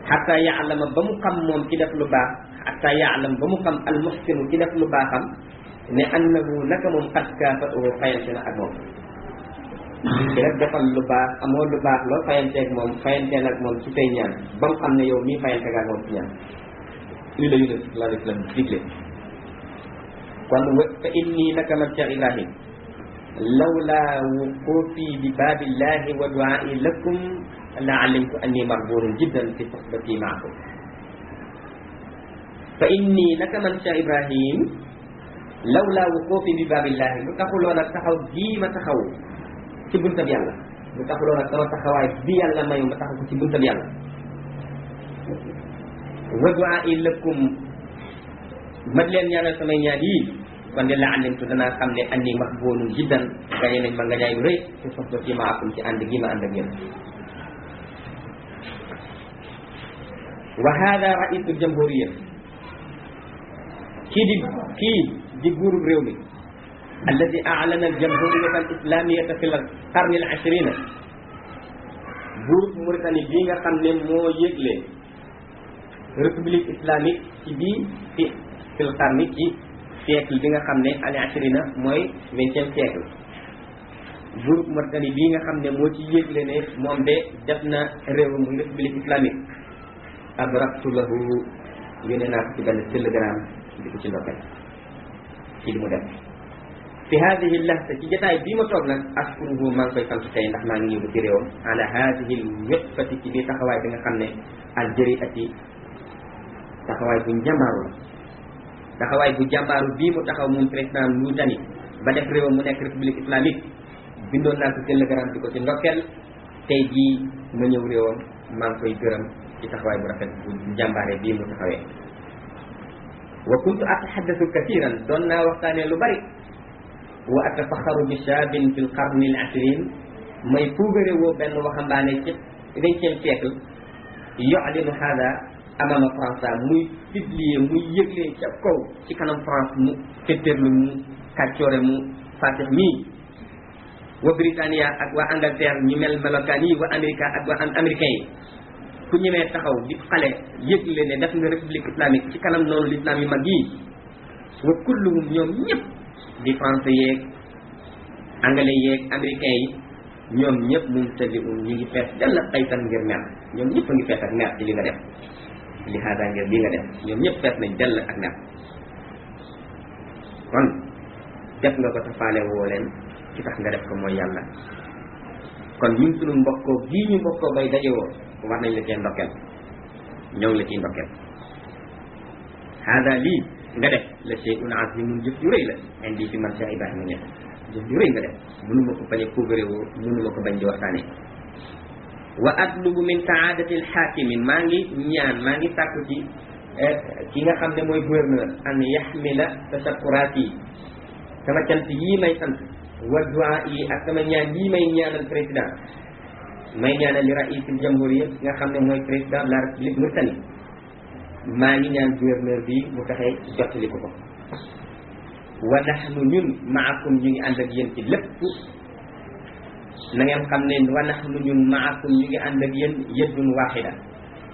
xataa yaalama ba mu xam moom ci def lu baax xataa yaalam ba mu xam almuxsinu ci def lu baaxam ne annahu naka moom qad kaafa'ahu fayante na ak moom ki rek defal lu baax amoo lu baax loo fayanteeg moom fayanteel ak moom ci tey ñaan ba mu xam ne yow mii fayanteeg ak moom ci ñaan lii la yonent sallallahu alayhi wa sallam digle kon fa inni naka man Cheikh Ibrahim lawla wuqufi bi baabillahi wa du'aa'i lakum la alimtu anni marburun jiddan fi suhbati maakum fa inni naka man Cheikh Ibrahim lawla wuqufi bi baabillahi lu taxuloon ak taxaw gii ma taxaw ci buntab yàlla lu taxuloon ak sama taxawaay bi yàlla mayu ma taxaw ko ci buntab yàlla wa du'aa'i lakum mat leen ñaanal samay ñaan yii kon de la alimtu danaa xam ne anni maqbulun jiddan gañe nañ ma nga ñaay lu rëy ci soxla ci maakum ci ànd gi ma ànd ak yéen wa hada raisul jamhuriya kii di buurub réew mi alladi a'lana al-jamhuriyata al-islamiyata fi al-qarni al-ashrina buurub Mauritanie bii nga xam ne moo yëgle république islamique ci bii fi al-qarni ci siècle bi nga xam ne al-ashrina mooy 20e siècle buurub Mauritanie bii nga xam ne moo ci yëgle ne moom de def na réew muy république islamique abraktu lahu yónnee naa ko ci benn télégramme di ko ci ndokkeel ci li mu def fi hadihi lahza ci jotaay bii ma toog nag ashkuruhu maa ngi koy sant tey ndax maa ngi ñëw ba ci réewam ala hadihi lwéqfati ci biir taxawaay bi nga xam ne aljariati taxawaay bu njàmbaaru la taxawaay bu jàmbaaru bii mu taxaw moom président Mauritanie ba def réewam mu nekk république islamique bindoon naa ko télégramme di ko ci ndokkeel tey jii ma ñëw réewam maa ngi koy gërëm ci taxawaay bu rafet bu njàmbaare bii mu taxawee wa kuntu ataxaddasu kathiran doon naa waxtaanee lu bari wa atafaxaru bi shaabin fi l qarni al ashrin may puugare woo benn waxambaane ci 20e siècle yu'linu hada amama France muy publier muy yëglee ca kaw ci kanam France mu féttéerlu mu kàccoore mu fatix mii wa Britannia ak waa Angleterre ñu mel melokaan yi wa Amérique ak waa américain yi ku ñemee taxaw di xale yëgle ne def nga république islamique ci kanam noonu l'islam yu mag yi wa kulluhum ñoom ñëpp di français yeeg anglais yeeg américain yi ñoom ñëpp mum tabi ñu ngi fees dell ak xaytan ngir mer ñoom ñëpp a ngi fees ak mer ci li nga def li haada ngir li nga def ñoom ñëpp fees nañ dell ak mer kon def nga ko tafaale woo leen ci tax nga def ko mooy yàlla kon ñun sunu mbokkoo gii ñu mbokkoo bay dajewoo war nañ la cee ndokkeel ñoo ngi la ciy ndokkeel hada lii nga def la shay'un azimun jëf ju rëy la indi fi man Cheikh Ibrahima Niass jëf ju rëy nga def mënuma ko bañ a puugarewoo mënuma ko bañ di waxtaane wa atlubu min saadati alxaakimi maa ngi ñaan maa ngi sàkku ci ki nga xam ne mooy gouverneur an yaxmila tashakuraat yi sama cant yii may sant wa duaa yi ak sama ñaan yii may ñaanal président may ñaanal li raisul jamhuriya nga xam ne mooy président de la république Mauritanie maa ngi ñaan gouverneur bi mu fexe jottali ko ko wa nahnu ñun maakum ñu ngi ànd ak yéen ci lépp na ngeen xam ne wa nahnu ñun maakum ñu ngi ànd ak yéen yëddun waaxida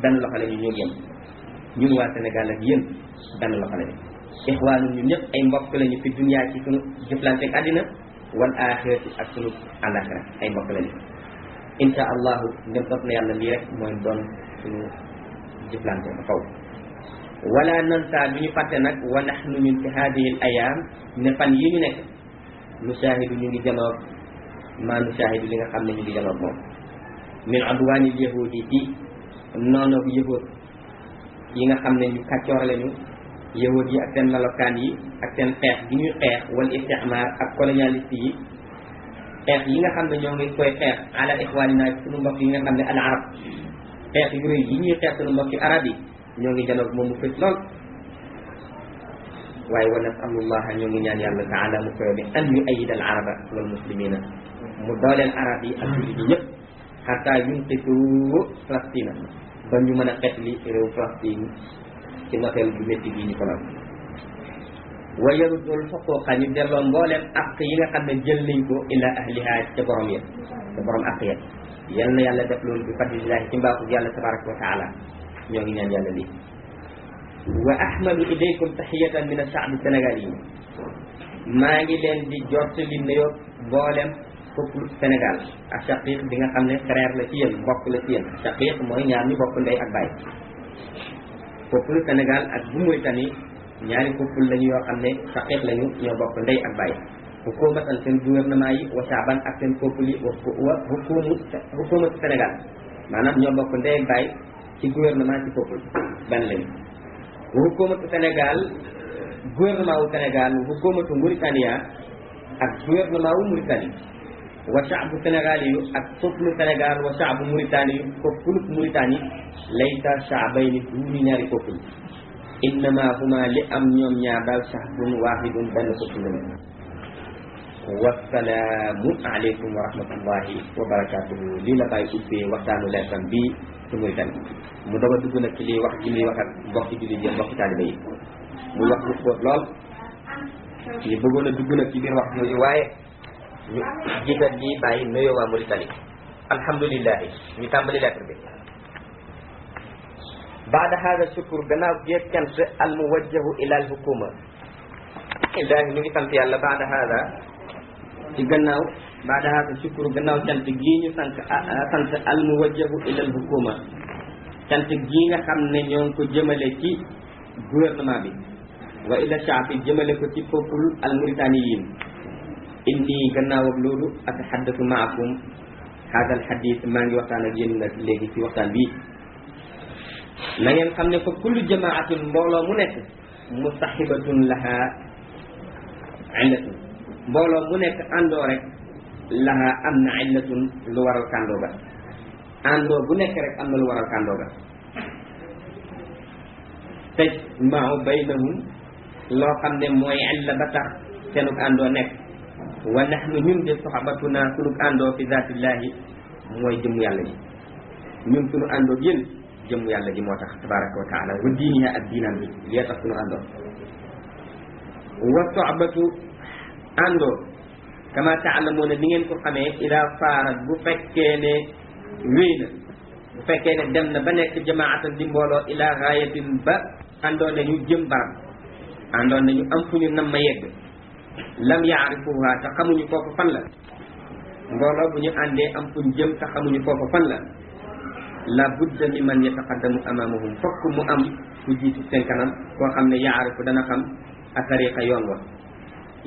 benn loxo la ñu ñoo yem ñun waa Sénégal ak yéen benn loxo la ñu ixwaanu ñun ñëpp ay mbokk lañu fi dunya ci sunu jëflante ak àddina wal axirati ak sunu àllaaxira ay mbokk lañu insha allahu ndem topp na yàlla lii rek mooy doon suñu jëflante ba faw wala nansa du ñu fàtte nag wa nahnu ñun fi hadihi al ayam ne fan yi ñu nekk nushahidu ñu ngi janoog maa nushahidu li nga xam ne ñu ngi janoog moom min adwaanil yahudi ci noonoog yahud yi nga xam ne ñu kàccoor lañu yahud yi ak seen melokaan yi ak seen xeex gi ñuy xeex wal isticmar ak colonialiste yi xeex yi nga xam ne ñoo ngi koy xeex ala ixwanina suñu mbokk yi nga xam ne al arab xeex yu rëy yi ñuy xeex suñu mbokki arab yi ñoo ngi janoog moom mu fës lool waaye wa nasalullaha ñoo ngi ñaan yàlla taala mu koy bi an yu ayid al araba wal muslimina mu dooleel arab yi ak jullit yi ñëpp xataa yunqitu Palestine ba ñu mën a xet li réew Palestine ci noteel bu métti bii ñu ko lal wa yarudul xuquqa ñu delloo mbooleem àq yi nga xam ne jël nañ ko ila ahliha ca borom ya ca borom àq ya yal na yàlla def loolu bi fadlillahi ci mbaaxu yàlla tabaraka wa taala ñoo ngi ñaan yàlla lii wa ahmadu ilaykum tahiyatan min ashaabi sénégal yi maa ngi leen di jottali nuyoo mboolem peuple Sénégal ak shaqiq bi nga xam ne frère la ci yéen mbokk la ci yéen shaqiq mooy ñaar ñu bokk ndey ak baay peuple Sénégal ak bu Mauritanie ñaari peuple lañu yoo xam ne shaqiq lañu ñoo bokk ndey ak baay hukumatan seen gouvernement yi wa shaaban ak seen peuple yi wa hukumatu Sénégal maanaam ñoo bokk ndey ak baay ci gouvernement ci peuple benn lañu hukumatu Sénégal gouvernement wu Sénégal hukumatu Mauritania ak gouvernement wu Mauritanie wa shaabu Sénégal yu ak peuple Sénégal wa shaabu Mauritanie yu peuple Mauritanie laysa shaabayni duñu ñaari peuple innama huma li am ñoom ñaar daal shaabun waahidun benn peuple la wasalaamu aleykum wa rahmatullahi wa barakatuhu lii la bàyyi ubbee waxtaanu leetam bii ci Mauritanie mu doog a dugg nag ci liy wax ji muy wax ak mbokki jullit yi mbokki taaliba yi muy wax lu xóot lool ñu bëggoon a dugg nag ci biir wax yooyu waaye ñu jiital ñi bàyyi nuyoo waa Mauritanie alhamdulillahi ñu tàmbali lettre bi baada hada shukur gannaaw jeeg cant al muwajjahu ila al hukuma illahi ñu ngi sant yàlla baada hada ci gannaaw baada hada shukur gannaaw cant gii ñu sant al muwajjahu ila al hukuma cant gii nga xam ne ñoo ngi ko jëmale ci gouvernement bi wa ila shaafi jëmale ko ci peuple al mauritaniyin inni gannaaw ak loolu ataxaddasu maakum hada al hadith maa ngi waxtaan ak yéen nag léegi ci waxtaan bii na ngeen xam ne fa kullu jamaatin mbooloo mu nekk mustahibatun laha illatun mbooloo mu nekk àndoo rek laha am na illatun lu waral kàndoo ga àndoo bu nekk rek am na lu waral kàndoo ga tajma'u baynahum loo xam ne mooy illa ba tax seenug àndoo nekk wa nahnu ñun de soxabatuna sunug àndoo fi zaatillahi mooy jëmm yàlla ji ñun sunu àndoo yéen jëmm yàlla ji moo tax tabaraka wa taala wa diiniha ak diinam bi lee tax sunu àndoo wa soxbatu àndoo kama taalamuuna ni ngeen ko xamee ida faarat bu fekkee ne wéy na bu fekkee ne dem na ba nekk jamaatan di mbooloo ila gaayatin ba àndoon nañu jëm barab àndoon nañu am fu ñu nam ma yegg lam yaarifuha te xamuñu foofu fan la mbooloo bu ñu àndee am fu ñu jëm te xamuñu foofu fan la la budda mi man yataqaddamu amamahum fokk mu am ku jiitu seen kanam koo xam ne yaarifu dana xam a tariqa yoon wa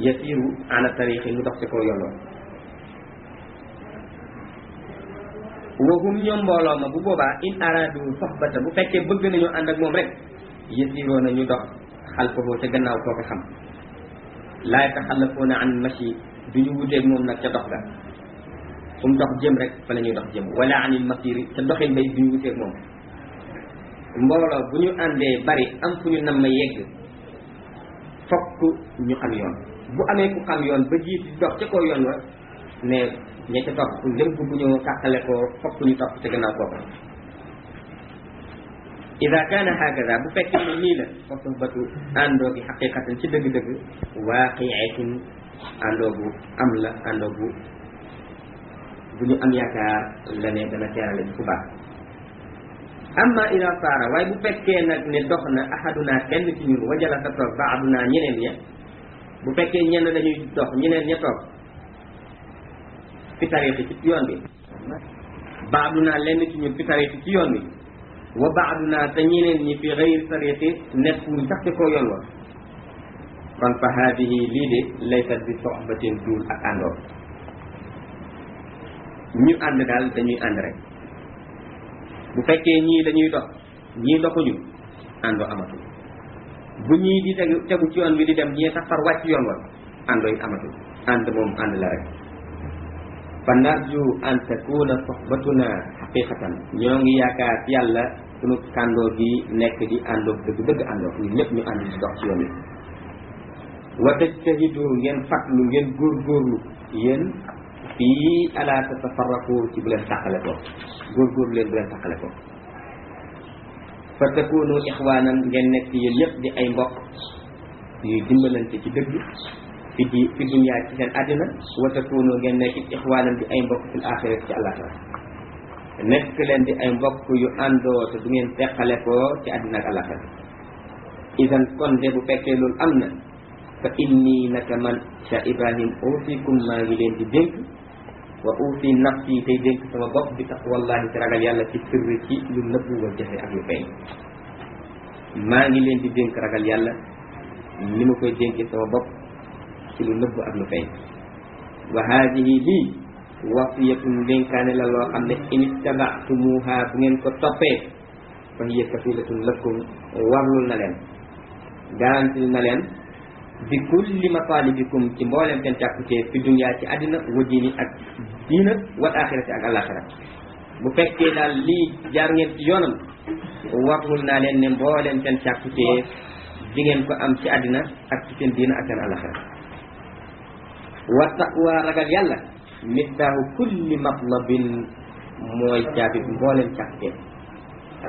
yasiru ala tariqi mu dox ci kaw yoon wa wahum ñoom mbooloo ma bu boobaa in aradu soxbata bu fekkee bëgg nañu ànd ak moom rek yasiroo na ñu dox xalfahu ca gannaaw koo ko xam laa yataxallafuuna an mashi duñu wuteeg moom nag ca dox ga fu mu dox jëm rek fa la ñuy dox jëm wala anil masiri ca doxin bay duñu wuteeg moom mbooloo bu ñu àndee bari am fu ñu nam ma yegg fokk ñu xam yoon bu amee ku xam yoon ba jiit dox ca kaw yoon wa ne ña ca topp lépp bu ñu tàqale ko fokk ñu topp ca gannaaw kooka ida kaana hakada bu fekkee ne nii la fa sohbatu àndoo gi xaqiqatan ci dëgg-dëgg waaqiatin àndoo bu am la àndoo bu ñu am yaakaar la ne dana teerale ci ku baax amma ida saara waaye bu fekkee nag ne dox na ahaduna kenn ci ñun wajala sa toog baaduna ñeneen ña bu fekkee ñenn dañuy dox ñeneen ña toog fi tariixi ci yoon bi baaduna lenn ci ñun fi tariixi ci yoon bi wa baaduna te ñeneen ñi fi gayri tariixi nekkuñ sax ci koo yoon wa kon fa haadihi lii de laysat bi soxbatin duul ak àndoo ñu ànd daal dañuy ànd rek bu fekkee ñii dañuy dox ñii doxuñu àndoo amatul bu ñii di tegu ci yoon bi di dem ñii sax far wàcc yoon wa àndoo yi amatul ànd moom ànd la rek fa narju an takuna soxbatuna xaqiqatan ñoo ngi yaakaar yàlla sunu kàndoo gi nekk di àndoo dëgg àndoo ñun ñëpp ñu ànd di dox ci yoon wi wa tajtahidu ngeen fatlu ngeen góorgóorlu yéen fii ala tatafarraqu ci bu leen tàqale ko góorgóorlu leen bu leen tàqale ko fa takunu ixwanan ngeen nekk yéen ñëpp di ay mbokk yuy dimbalante ci dëgg fi dunya ci seen àddina wa takunu ngeen nekk ixwanan di ay mbokk fil axira ci àllaxira nekk leen di ay mbokk yu àndoo te du ngeen teqale ko ci àddina ak àllaxira idan kon de bu fekkee loolu am na fa inni naka man Cheikh Ibrahim uusikum maa ngi leen di dénk wa uusi nafsi tey dénk sama bopp bi taqwallahi ci ragal yàlla ci sirri ci lu nëbbu wa jafe ak lu feeñ maa ngi leen di dénk ragal yàlla ni ma koy dénkee sama bopp ci lu nëbbu ak lu feeñ wa haadihi lii wasiyatun dénkaane la loo xam ne in ittabaatumuha bu ngeen ko toppee fa hiya kafilatun lakum warlul na leen garanti na leen bi kulli matalibikum ci mboolem seen càkkutee fi dunya ci àddina wa diini ak diina wal axirati ak alaxira bu fekkee daal lii jaar ngeen ci yoonam waxul naa leen ne mboolem seen càkkutee di ngeen ko am ci àddina ak ci seen diina ak seen alaxira wa taqwa ragal yàlla miftaahu kulli matlabin mooy caabi mboolem càkkutee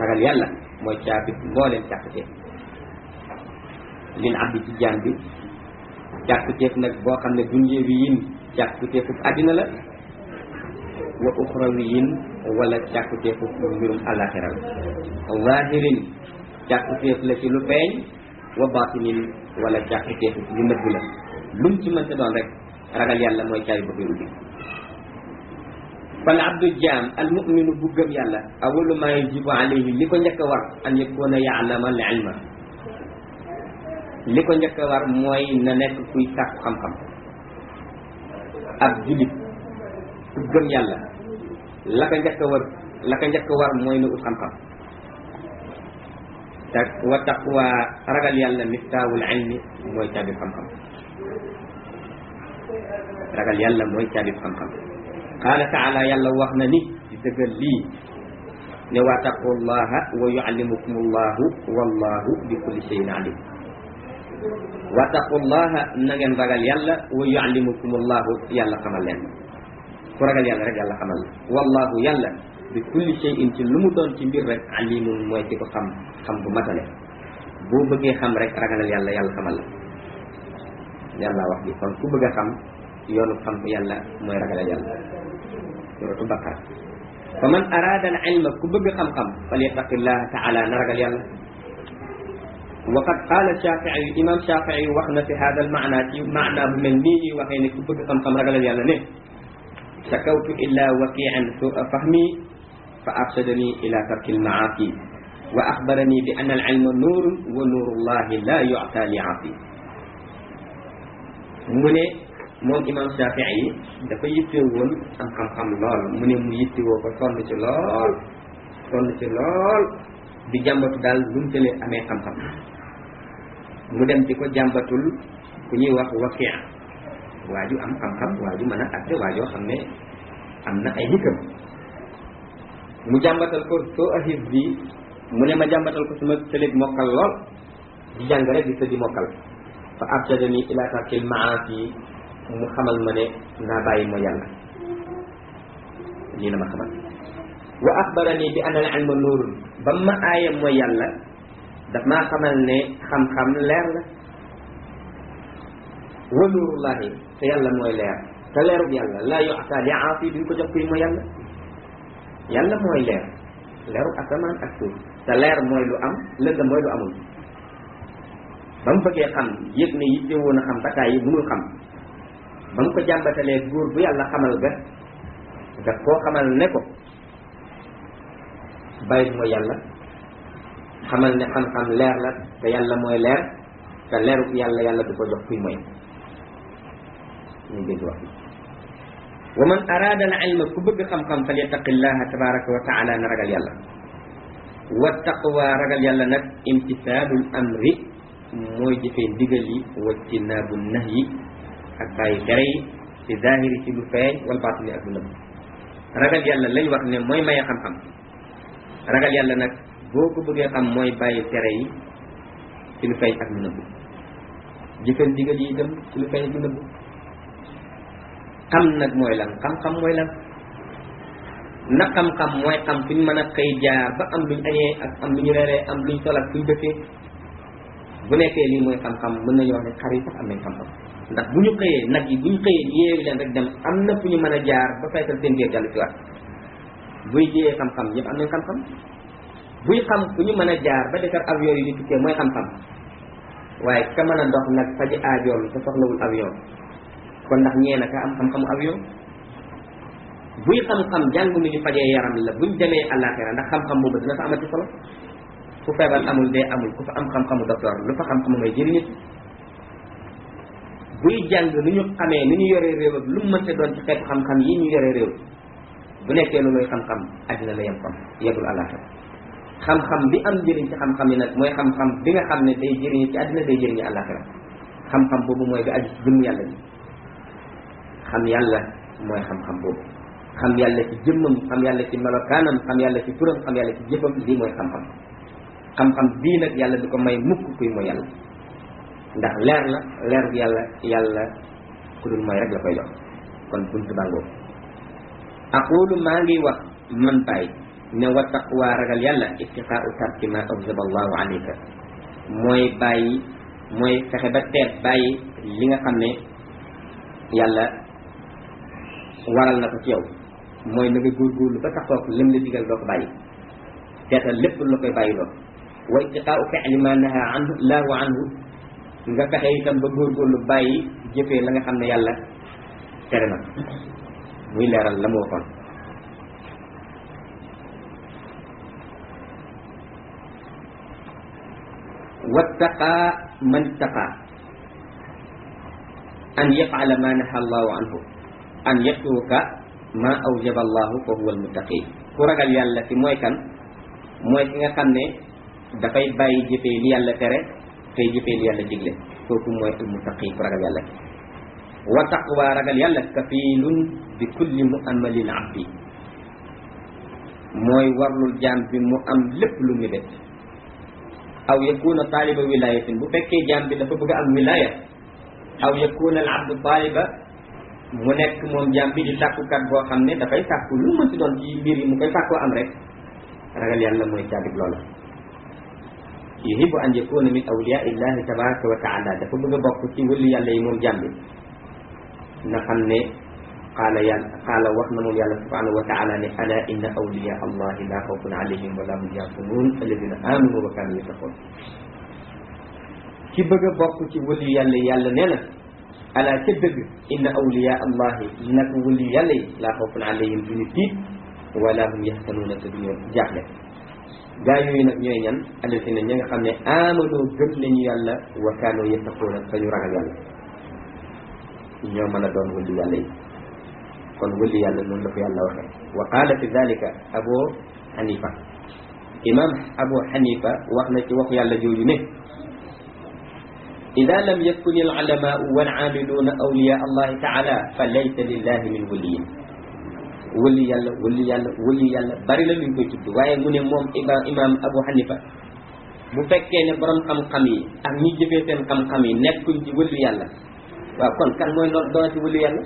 ragal yàlla mooy caabi mboolem càkkutee lil abdi ci jaam bi càkkuteef nag boo xam ne dunyeewi yin càkkuteefu àddina la wa uxrawi yin wala càkkuteefu mbirum àllaaxira la zahirin càkkuteef la ci lu feeñ wa batinin wala càkkuteefu lu nëbbu la lum ci mënta doon rek ragal yàlla mooy caabi ba koy ubbi fal abdu jaam al muminu bu gëm yàlla awalu ma yajibu alayhi li ko njëkk a war an yakuna ya'lama al ilma li ko njëkk a war mooy na nekk kuy sàkku xam-xam ab julit ku gëm yàlla la ko njëkk a war mooy na ut xam-xam te wa taqwa ragal yàlla miftaawul ilmi mooy caabi xam-xam ragal yàlla mooy caabi xam-xam qaala taala yàlla wax na ni di dëggal lii ne wa taqullaha wa yuallimukumullahu wallahu bi kulli shay'in alim wattaqullaha na ngeen ragal yàlla wa yuallimukumullahu yàlla xamal leen ku ragal yàlla rek yàlla xamal la wallahu yàlla bi kulli shay'in ci lu mu doon ci mbir rek alimun mooy ci ko xam bu matale boo bëggee xam rek ragalal yàlla yàlla xamal la yàlla wax bi kon ku bëgg a xam yoonu xam yàlla mooy ragalal yàlla suratu Baqara fa man arada al ilma ku bëgg xam-xam falyattaqillaha taala na ragal yàlla waqad qaala Shaafi'i imam Shaafi'i wax na fi hada al maana ci maana bu mel nii ñuy waxee ne ku bëgg xam-xam ragalal yàlla ne shakawtu illa waqi'an su'a fahmi fa arshadani ila tarki al ma'asi wa akhbarani bi anna al ilma nuurun wa nuurullahi la yu'ta li 'asi mu ne moom imam Shaafi'i dafa yittewoon am xam-xam lool mu ne mu yittewoo ko sonn ci lool di jàmbatu daal lu mu tëlee amee xam-xam mu dem di ko jàmbatul ku ñuy wax Waki' waaju am xam-xam waaju mën a atte waajoo xam ne am na ay hikam mu jàmbatal ko soo ahib bi mu ne ma jàmbatal ko suma tëleeg mokkal lool di jàng rek di tëddi mokkal fa arshadani ila tarkil ma'asi mu xamal ma ne naa bàyyi mooy yàlla lii la ma xamal wa axbarani bi anna al ilma nuurun ba ma aaye mooy yàlla daf maa xamal ne xam-xam leer la wa nuurullahi te yàlla mooy leer te leerub yàlla laa yu'ta li 'aasi duñ ko jox kuy mooy yàlla yàlla mooy leer leerub asamaan ak suuf te leer mooy lu am lëndëm mooy lu amul ba mu bëggee xam yëg ne yitte woon a xam ba tàyyi mënul xam ba mu ko jàmbatalee góor bu yàlla xamal ga koo xamal ne ko bàyyi mooy yàlla xamal ne xam-xam leer la te yàlla mooy leer te leeru yàlla du ko jox kuy mooy ñu dégg wax wa man arada al ilma ku bëgg xam-xam fal yattaqillaha tabaraka wa taala na ragal yàlla wa taqwa ragal yàlla nag imtisaalul amri mooy jëfee ndigal yi wajtinaabu nahyi ak bàyyi tere yi ci zahiri ci lu feeñ wal baatini ak lu nëbb ragal yàlla lañ wax ne mooy maye xam-xam ragal yàlla nag boo ko bëggee xam mooy bàyyi tere yi ci lu feeñ ak lu nëbb jëfee ndigal yi itam ci lu feeñ ak lu nëbb xam nag mooy lan xam-xam mooy lan na xam-xam mooy xam fu ñu mën a xëy jaar ba am luñ añee ak am lu ñu reeree am luñ sol ak fuñ dëkkee bu nekkee lii mooy xam-xam mën nañu wax ne xar yi sax am nañ xam-xam ndax bu ñu xëyee nag yi bu ñu xëyee yeewi leen rek dem am na fu ñu mën a jaar ba feesal seen biir dellu ci waat buy jiyee xam-xam ñëpp am nañ xam-xam buy xam fu ñu mën a jaar ba defar avion yi ñu tukkee mooy xam-xam waaye ka mën a dox nag faji aajoom te soxlawul avion kon ndax ñee na ka am xam-xamu avion buy xam-xam jàng nu ñu fajee yaram la buñ demee àllaaxira ndax xam-xam boobu dina fa amati solo fu feebar amul dee amul ku fa am xam-xamu docteur lu fa xam-xamu may jëriñ nit buy jàng nu ñu xamee ni ñu yoree réew ak lu mu mënte doon ci xeetu xam-xam yi ñu yoree réew bu nekkee looluy xam-xam àddina la yem kon yeggul àllaaxira xam-xam bi am njëriñ ci xam-xam yi nag mooy xam-xam bi nga xam ne day jëriñu ci àddina day jëriñu àllaaxira xam-xam boobu mooy ga aju ci jëmm yàlla bi xam yàlla mooy xam-xam boobu xam yàlla ci jëmmam xam yàlla ci melokaanam xam yàlla ci turam xam yàlla ci jëfam lii mooy xam-xam xam-xam bii nag yàlla du ko may mukk kuy mooy yàlla ndax leer la leer bu yàlla ku dul mooy rek la koy jox kon buntu bàngoo aqulu maa ngi wax man bàyyi ne wa taqwa ragal yàlla ittiqaau tarki ma awjaba allahu alayka mooy bàyyi mooy fexe ba teet bàyyi li nga xam ne yàlla waral na ko ci yow mooy na nga góorgóorlu ba taxoog lim la digal doo ko bàyyi teetal lépp lu la koy bàyyi loo wa ittiqaau fi'li ma naha anhu lahu anhu nga fexe itam ba góorgóorlu bàyyi jëfee la nga xam ne yàlla tere na muy leeral la mu waxoon wattaqa man ittaqa an yaf'ala ma naha allahu anhu an yatruka ma awjaba allahu fa huwa almuttaqi ku ragal yàlla ci mooy kan mooy ki nga xam ne dafay bàyyi jëfee li yàlla tere tey jëfee li yàlla digle kooku mooy almuttaqi ku ragal yàlla wa taqwa ragal yàlla kafilun bi kulli mu'ammalin abdi mooy warlul jaam bi mu am lépp lu mu def aw yakuna taaliba wilayatin bu fekkee jaam bi dafa bëgg a am wilaya aw yakuna al abdu taaliba mu nekk moom jaam bi di sàkkukat boo xam ne dafay sàkku lu mu ci doon ci mbir yi mu koy sàkkoo am rek ragal yàlla mooy caabib loola yuhibbu an yakuna min awliya illahi tabaraka wa taala dafa bëgg a bokk ci wëlli yàlla yi moom jaam bi na xam ne qaala wax na moom yàlla subhanahu wa taala ne ala inna awliya allahi la xawfun alayhim wala hum yaxzanun alladina amanu wa kanu yattaqun ki bëgg a bokk ci wëlli yàlla nee na ala ca dëgg inna awliya allahi nag wëlli yàlla yi la xawfun alayhim duñu tiit wala hum yaxzanuuna te duñu jaaxle gaa yooyu nag ñooy ñan alladina ña nga xam ne amanu gëm nañu yàlla wa kanu yattaquuna te ñu ragal yàlla ñoo mën a doon wëlli yàlla yi kon wëlli yàlla noonu la ko yàlla waxee wa qaala fi dalika abu xanifa imam abu xanifa wax na ci waxu yàlla jooju ne ida lam yakun al ulamaau wal aamiluuna awliya allahi taala fa laysa lillahi min waliyin wëlli yàlla bari la luñ koy tudd waaye mu ne moom imam abu xanifa bu fekkee ne borom xam-xam yi ak ñi jëfee seen xam-xam yi nekkuñ ci wëlli yàlla waaw kon kan mooy doona ci wëlli yàlla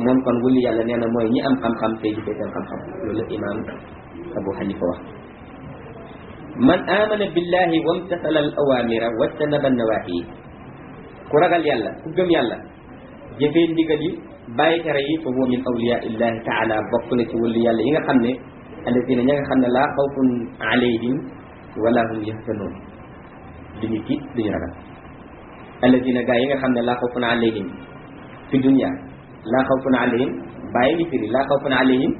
moom kon wëlli yàlla nee na mooy ñi am xam-xam tey jëfee seen xam-xam loolu la imam abu xanifa wax man amana billahi wamtasala al awamira wajtanaba nawahi ku ragal yàlla ku gëm yàlla jëfee ndigal yi bàyyi tere yi fa huwa min awliya illahi taala bokk na ci wëlli yàlla yi nga xam ne alladina ña nga xam ne laa xawfun alayhim wala hum yahzanun duñu tiit duñu ragal alladina gaa yi nga xam ne laa xawfun alayhim fi dunya laa xawfun alayhim bàyyi ngi firi laa xawfun alayhim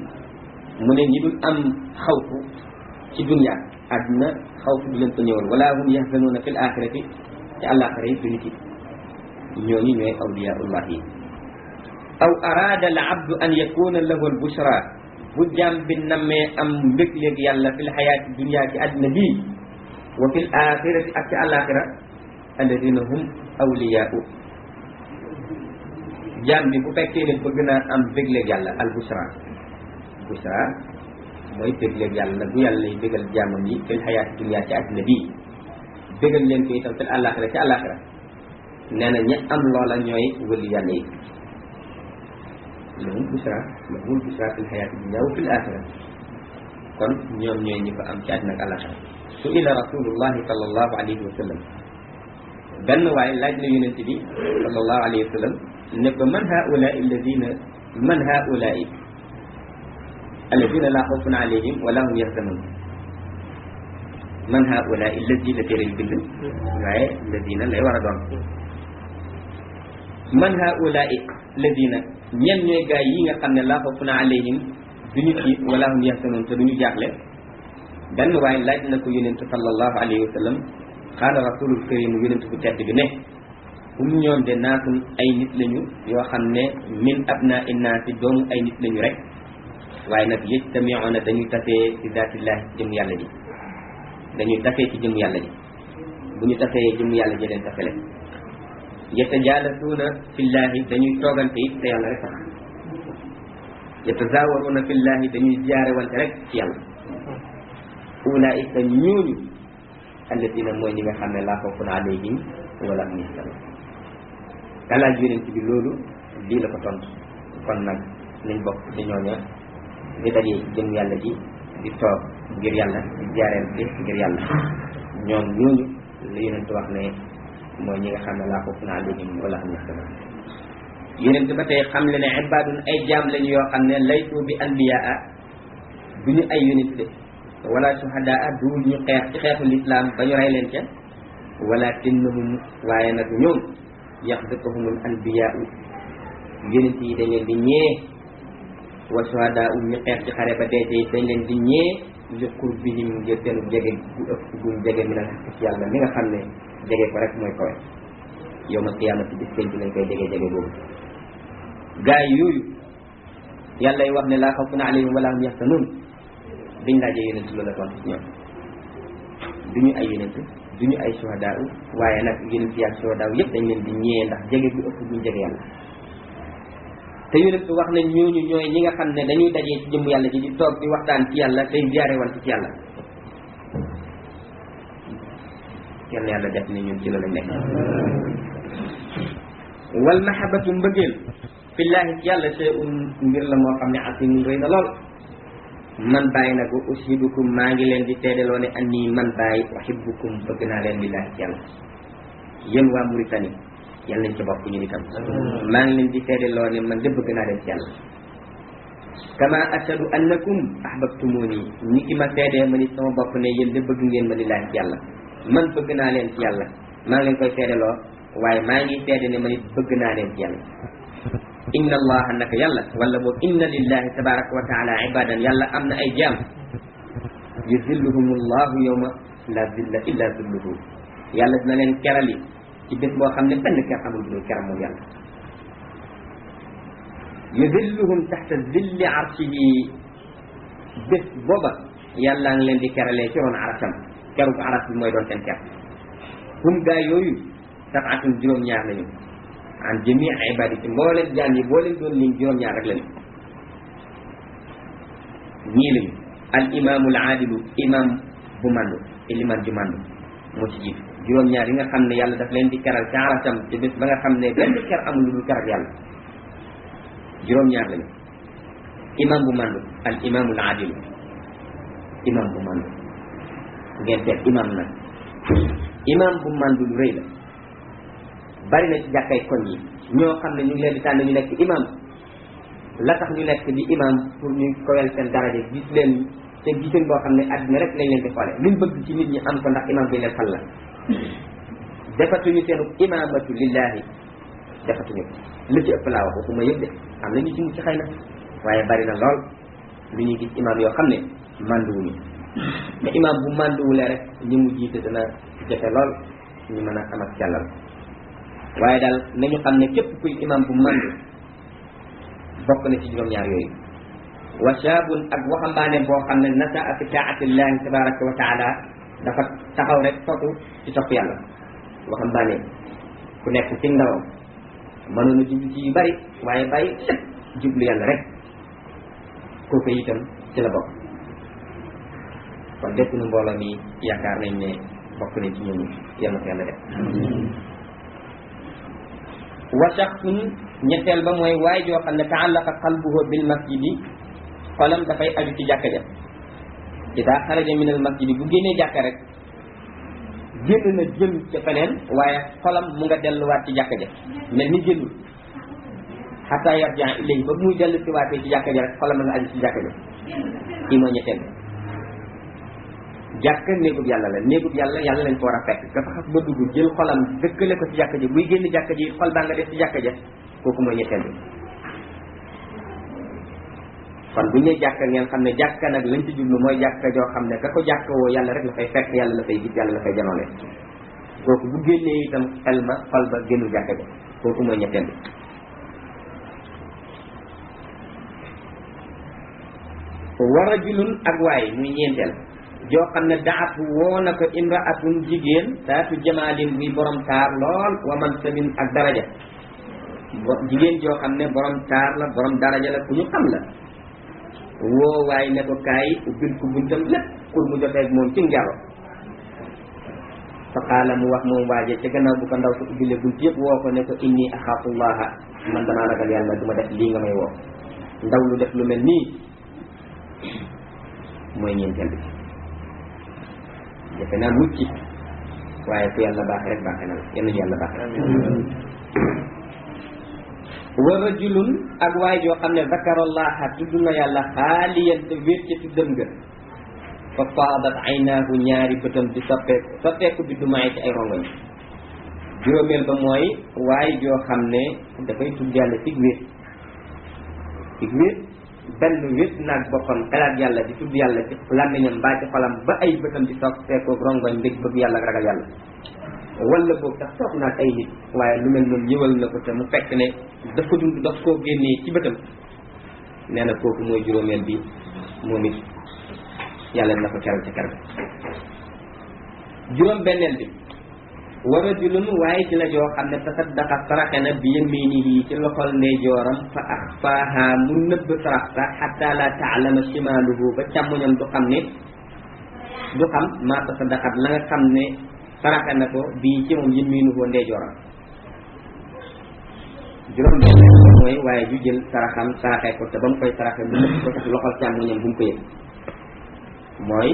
mu ne ñi dul am xawfu ci dunya àdduna xawfu du leen ko ñëwoon wala hum yahzanuuna fi l axirati ci àllaaxira yi duñu tiit ñooñu ñooy awliyaullah yi aw araada al abdu an yakuna lahu al bushra bu jaam bi nammee am mbégleeg yàlla fi l xayaati dunya ci àdduna bii wa fi l axirati ak ci àllaaxira alladina hum awliyaau jaam bi bu fekkee ne bëgg naa am bégleeg yàlla al bushra mooy bégleeg yàlla nag bu yàlla lay bégal jaamam yi fil xayaati dunya ci àddina bii bégal leen ko itam fil àllaaxira ci àllaaxira nee na ña am loola ñooy wëli yàlla yi lahum bushra fil xayaati dunya wa fil aaxira kon ñoom ñooy ñi ko am ci àddina ak àllaaxira su ila rasulullahi sallallahu alayhi wa sallam benn waaye laaj na yonent bi sallallahu alayhi wa sallam ne ko man haulaai alladina laa xawfun alayhim wala hum yaxzanun man haulaai alladi la téere bind waaye alladina lay war a doon man haulaai alladina ñen ñooy gaa yi nga xam ne laa xawfun alayhim duñu tiit wala hum yaxzanun te duñu jaaxle benn waaye laaj na ko yonent sallallahu alayhi wa sallam qaala rasulul karim yonent bu tedd bi ne hum ñoom de naasun ay nit lañu yoo xam ne min abnaa innaasi doomu ay nit lañu rek waaye nag yajtamiuuna dañuy tasee ci zaatillahi ci jëm yàlla ji dañuy tasee ci jëm yàlla ji bu ñu tasee jëm yàlla ji leen tasele yatajaalisuuna fillahi dañuy toogante it te yàlla rek tax yatazaawaruuna fillahi dañuy ziyaare wante rek ci yàlla ulaika ñooñu alladina mooy ñi nga xam ne laa xawfun alayhim wala hum yaxzanun kalaaj yonent bi loolu lii la ko tontu kon nag nañ bokk ci ñooña di dajee jëm yàlla ji di toog ngir yàlla di ziyaarente ngir yàlla ñoom ñooñu la yonent wax ne mooy ñi nga xam ne laa xawfun alayhim wala hum yaxzanun yonent ba tey xam le ne ibaadun ay jaam lañu yoo xam ne laysu bi anbiyaa duñu ay yonent de wala suhadaa duul ñu xeex ci xeexu lislaam ba ñu rey leen ca walakinnahum waaye nag ñoom yaxdatuhumul anbiyaa yonent yi dañ leen di ñee wa suhadaa ñu xeex ci xare ba dee ci dañ leen di ñee li qurbihim ngir seen jege gu ëpp guñ jege mi nag ci yàlla mi nga xam ne jege ko rek mooy kawe yawmal qiyaamati bis penc lañ koy jege boobu gaa yi yooyu yàlla y wax ne laa xawfun alayhim wala hum yaxzanun biñ laajee yonent loolu la tontu ci ñoom duñu ay yonent duñu ay suhadaa waaye nag yonent yi ak suhadaa yëpp dañ leen di ñëwee ndax jege bu ëpp buñ jege yàlla te yonent wax nañ ñooñu ñooy ñi nga xam ne dañuy dajee ci jëmm yàlla ji di toog di waxtaan ci yàlla tey ziyaare wante ci yàlla kenn yàlla def ne ñun ci loolu lañ nekk wal mahabbatu mbëggeel fillaahi ci yàlla shay'un mbir la moo xam ne asimun rëy na lool man bàyyi nag ushidukum maa ngi leen di teedeloo ne anni man bàyyi uhibbukum bëgg naa leen billaahi ci yàlla yéen waa Mauritanie yal nañ ci bokk ñu itam maa ngi leen di teedeloo ne man de bëgg naa leen ci yàlla kama ashhadu annakum ahbabtumuni ni ki ma teedee ma ni sama bopp ne yéen de bëgg ngeen ma lillaahi ci yàlla man bëgg naa leen ci yàlla maa ngi leen koy teedeloo waaye maa ngi teede ne ma nit bëgg naa leen ci yàlla inna allaha naka yàlla wala boog inna lillahi tabaraka wa taala ibadan yàlla am na ay jaam yuzilluhum allahu yawma la zilla illa zilluhu yàlla dina leen kerali ci bés boo xam ne benn ker amul bu dul keram moom yàlla yuzilluhum taxta zilli arshihi bés booba yàlla ngi leen di keralee ci roon arasam keru aras bi mooy doon seen ker hum gaa yooyu sabatun juróom-ñaar lañu an jamii ibadi ci mbooleen jaam yi boo leen doon lim juróom-ñaar rek lañu ñii lañu al imaamul aadilu imam bu mandu iliman ju mandu moo ci jiitu juróom-ñaar yi nga xam ne yàlla daf leen di keral ci arasam ci bés ba nga xam ne benn ker amul lu dul keral yàlla juróom-ñaar lañu imam bu mandu al imaamul aadilu imam bu mandu ngeen seet imam nag imam bu mandu lu rëy la bari na ci jàkkay koñ yi ñoo xam ne ñu ngi leen di tànn ñu nekk imam la tax ñu nekk di imam pour ñu koyal seen daraja gis leen te gisin boo xam ne àddina rek lañ leen di xoole luñ bëgg ci nit ñi am ko ndax imam bi leen fal la defatuñu seenu imamatu lillahi defatuñu lu ci ëpp laa wax waxuma yëpp de am na ñu ci mucc xëy na waaye bari na lool lu ñuy gis imam yoo xam ne manduwuñu te imam bu manduwulee rek ñi mu jiite dana jafe lool ñu mën a am ak càllal waaye daal nañu xam ne képp kuy imam bu mandu bokk na ci juróom-ñaar yooyu wa shaabun ak waxambaane boo xam ne nasaa fi taatillahi tabaraka wa taala dafa taxaw rek foofu ci topp yàlla waxambaane ku nekk ci ndawam mënoon a jublu ci yu bari waaye bàyyi lépp jublu yàlla rek kooku itam ci la bokk kon def nu mbooloo mi yaakaar nañ ne bokk nañ ci ñooñu yàlla ko yàlla def wa shaxsun ñetteel ba mooy waay joo xam ne taallaqa qalbuhu bil masjidi xolam dafay aju ci jàkka ja ida xaraja min al masjidi bu génnee jàkka rek génn na jëm ca feneen waaye xolam mu nga delluwaat ci jàkka ja mel ni génnul xataa yarja ilayhi ba muy dellu si waatee ci jàkka ja rek xolam nga aju ci jàkka ja kii mooy ñetteel jàkka néegub yàlla la néegub yàlla yàlla lañ ko war a fekk dafa xas ba dugg jël xolam dëkkale ko ci jàkka ja buy génn jàkka ji xol baa nga def ci jàkka ja kooku mooy ñetteel bi kon bu ñuy jàkka ngeen xam ne jàkka nag lañ ci jublu mooy jàkka joo xam ne ka ko jàkka woo yàlla rek la fay fekk yàlla la fay gis yàlla la fay janoole kooku bu génnee itam xel ma xol ba génnul jàkka ja kooku mooy ñetteel bi wa rajulun ak waay muy ñeenteel joo xam ne daat woo na ko imraatun jigéen daatu jamaalin buy borom taar lool wa mansabin ak daraja jigéen joo xam ne borom taar la borom daraja la ku ñu xam la woo waaye ne ko kaay ubbil ko buntam lépp pour mu joteeg moom ci njaro fa qaala mu wax moom waaje ca gannaaw bu ko ndaw sa ubbile bunt yëpp woo ko ne ko inni axaafullaha man damaa ragal yàlla du ma def lii nga may woo ndaw lu def lu mel nii mooy ñeenteel bi defe naa mucc waaye ku yàlla baax rek baaxe na la yenn yàlla baaxe wa rajulun ak waay joo xam ne zakarallaha tudd na yàlla xaaliyan te wéet ca tuddam nga fa faadat aynaahu ñaari bëtam di soppeeku bi du maay ci ay rongoñ juróomeel ba mooy waay joo xam ne dafay tudd yàlla cig wéet benn wéet naag boppam xalaat yàlla di tudd yàlla ci làmmiñam mbaa ci xolam ba ay bëtam di soppeeku rongoñ ngir bëgg yàlla ragal yàlla wala boobu tax toog naag ay nit waaye lu mel noonu ñëwal na ko te mu fekk ne daf ko dund daf koo génnee ci bëtam nee na kooku mooy juróomeel bi moom it yàlla na ko keral ca kër ga juróom benneel bi wa rajulun waaye ci la joo xam ne tasaddaqa saraxe na bi yaminihi ci loxol ndeyjooram fa axfaaha mu nëbb sarax sa xatta la taalama shimaaluhu ba càmmoñam du xam maa tasaddaqat la nga xam ne saraxe na ko bii ci moom yaminuhu ndeyjooram juróom benneel bi mooy waaye ju jël saraxam saraxe ko te ba mu koy saraxe mu nëbb ko ci loxol càmmoñam bu mu ko yëg mooy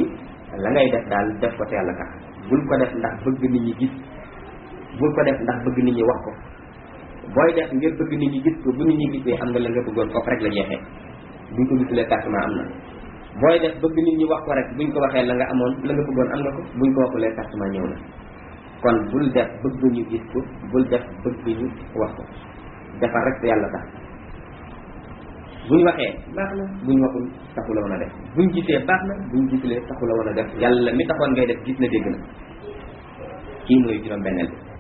la ngay def daal def ko te yàlla tax bul ko def ndax bëgg nit ñi gis bul ko def ndax bëgg nit ñi wax ko booy def ngir bëgg nit ñi gis ko bu nit ñi gisee am nga la nga bëggoon foofu rek la jeexee buñ ko gisulee cartement am na booy def bëgg nit ñi wax ko rek buñ ko waxee la nga amoon la nga bëggoon am nga ko buñ ko waxulee cartement ñëw na kon bul def bëgg ñu gis ko bul def bëgg ñu wax ko defar rek te yàlla tax buñ waxee baax na buñ waxul taxu la woon a def buñ gisee baax na buñ gisulee taxu la woon a def yàlla mi taxoon ngay def gis na dégg na kii mooy juróom benneel bi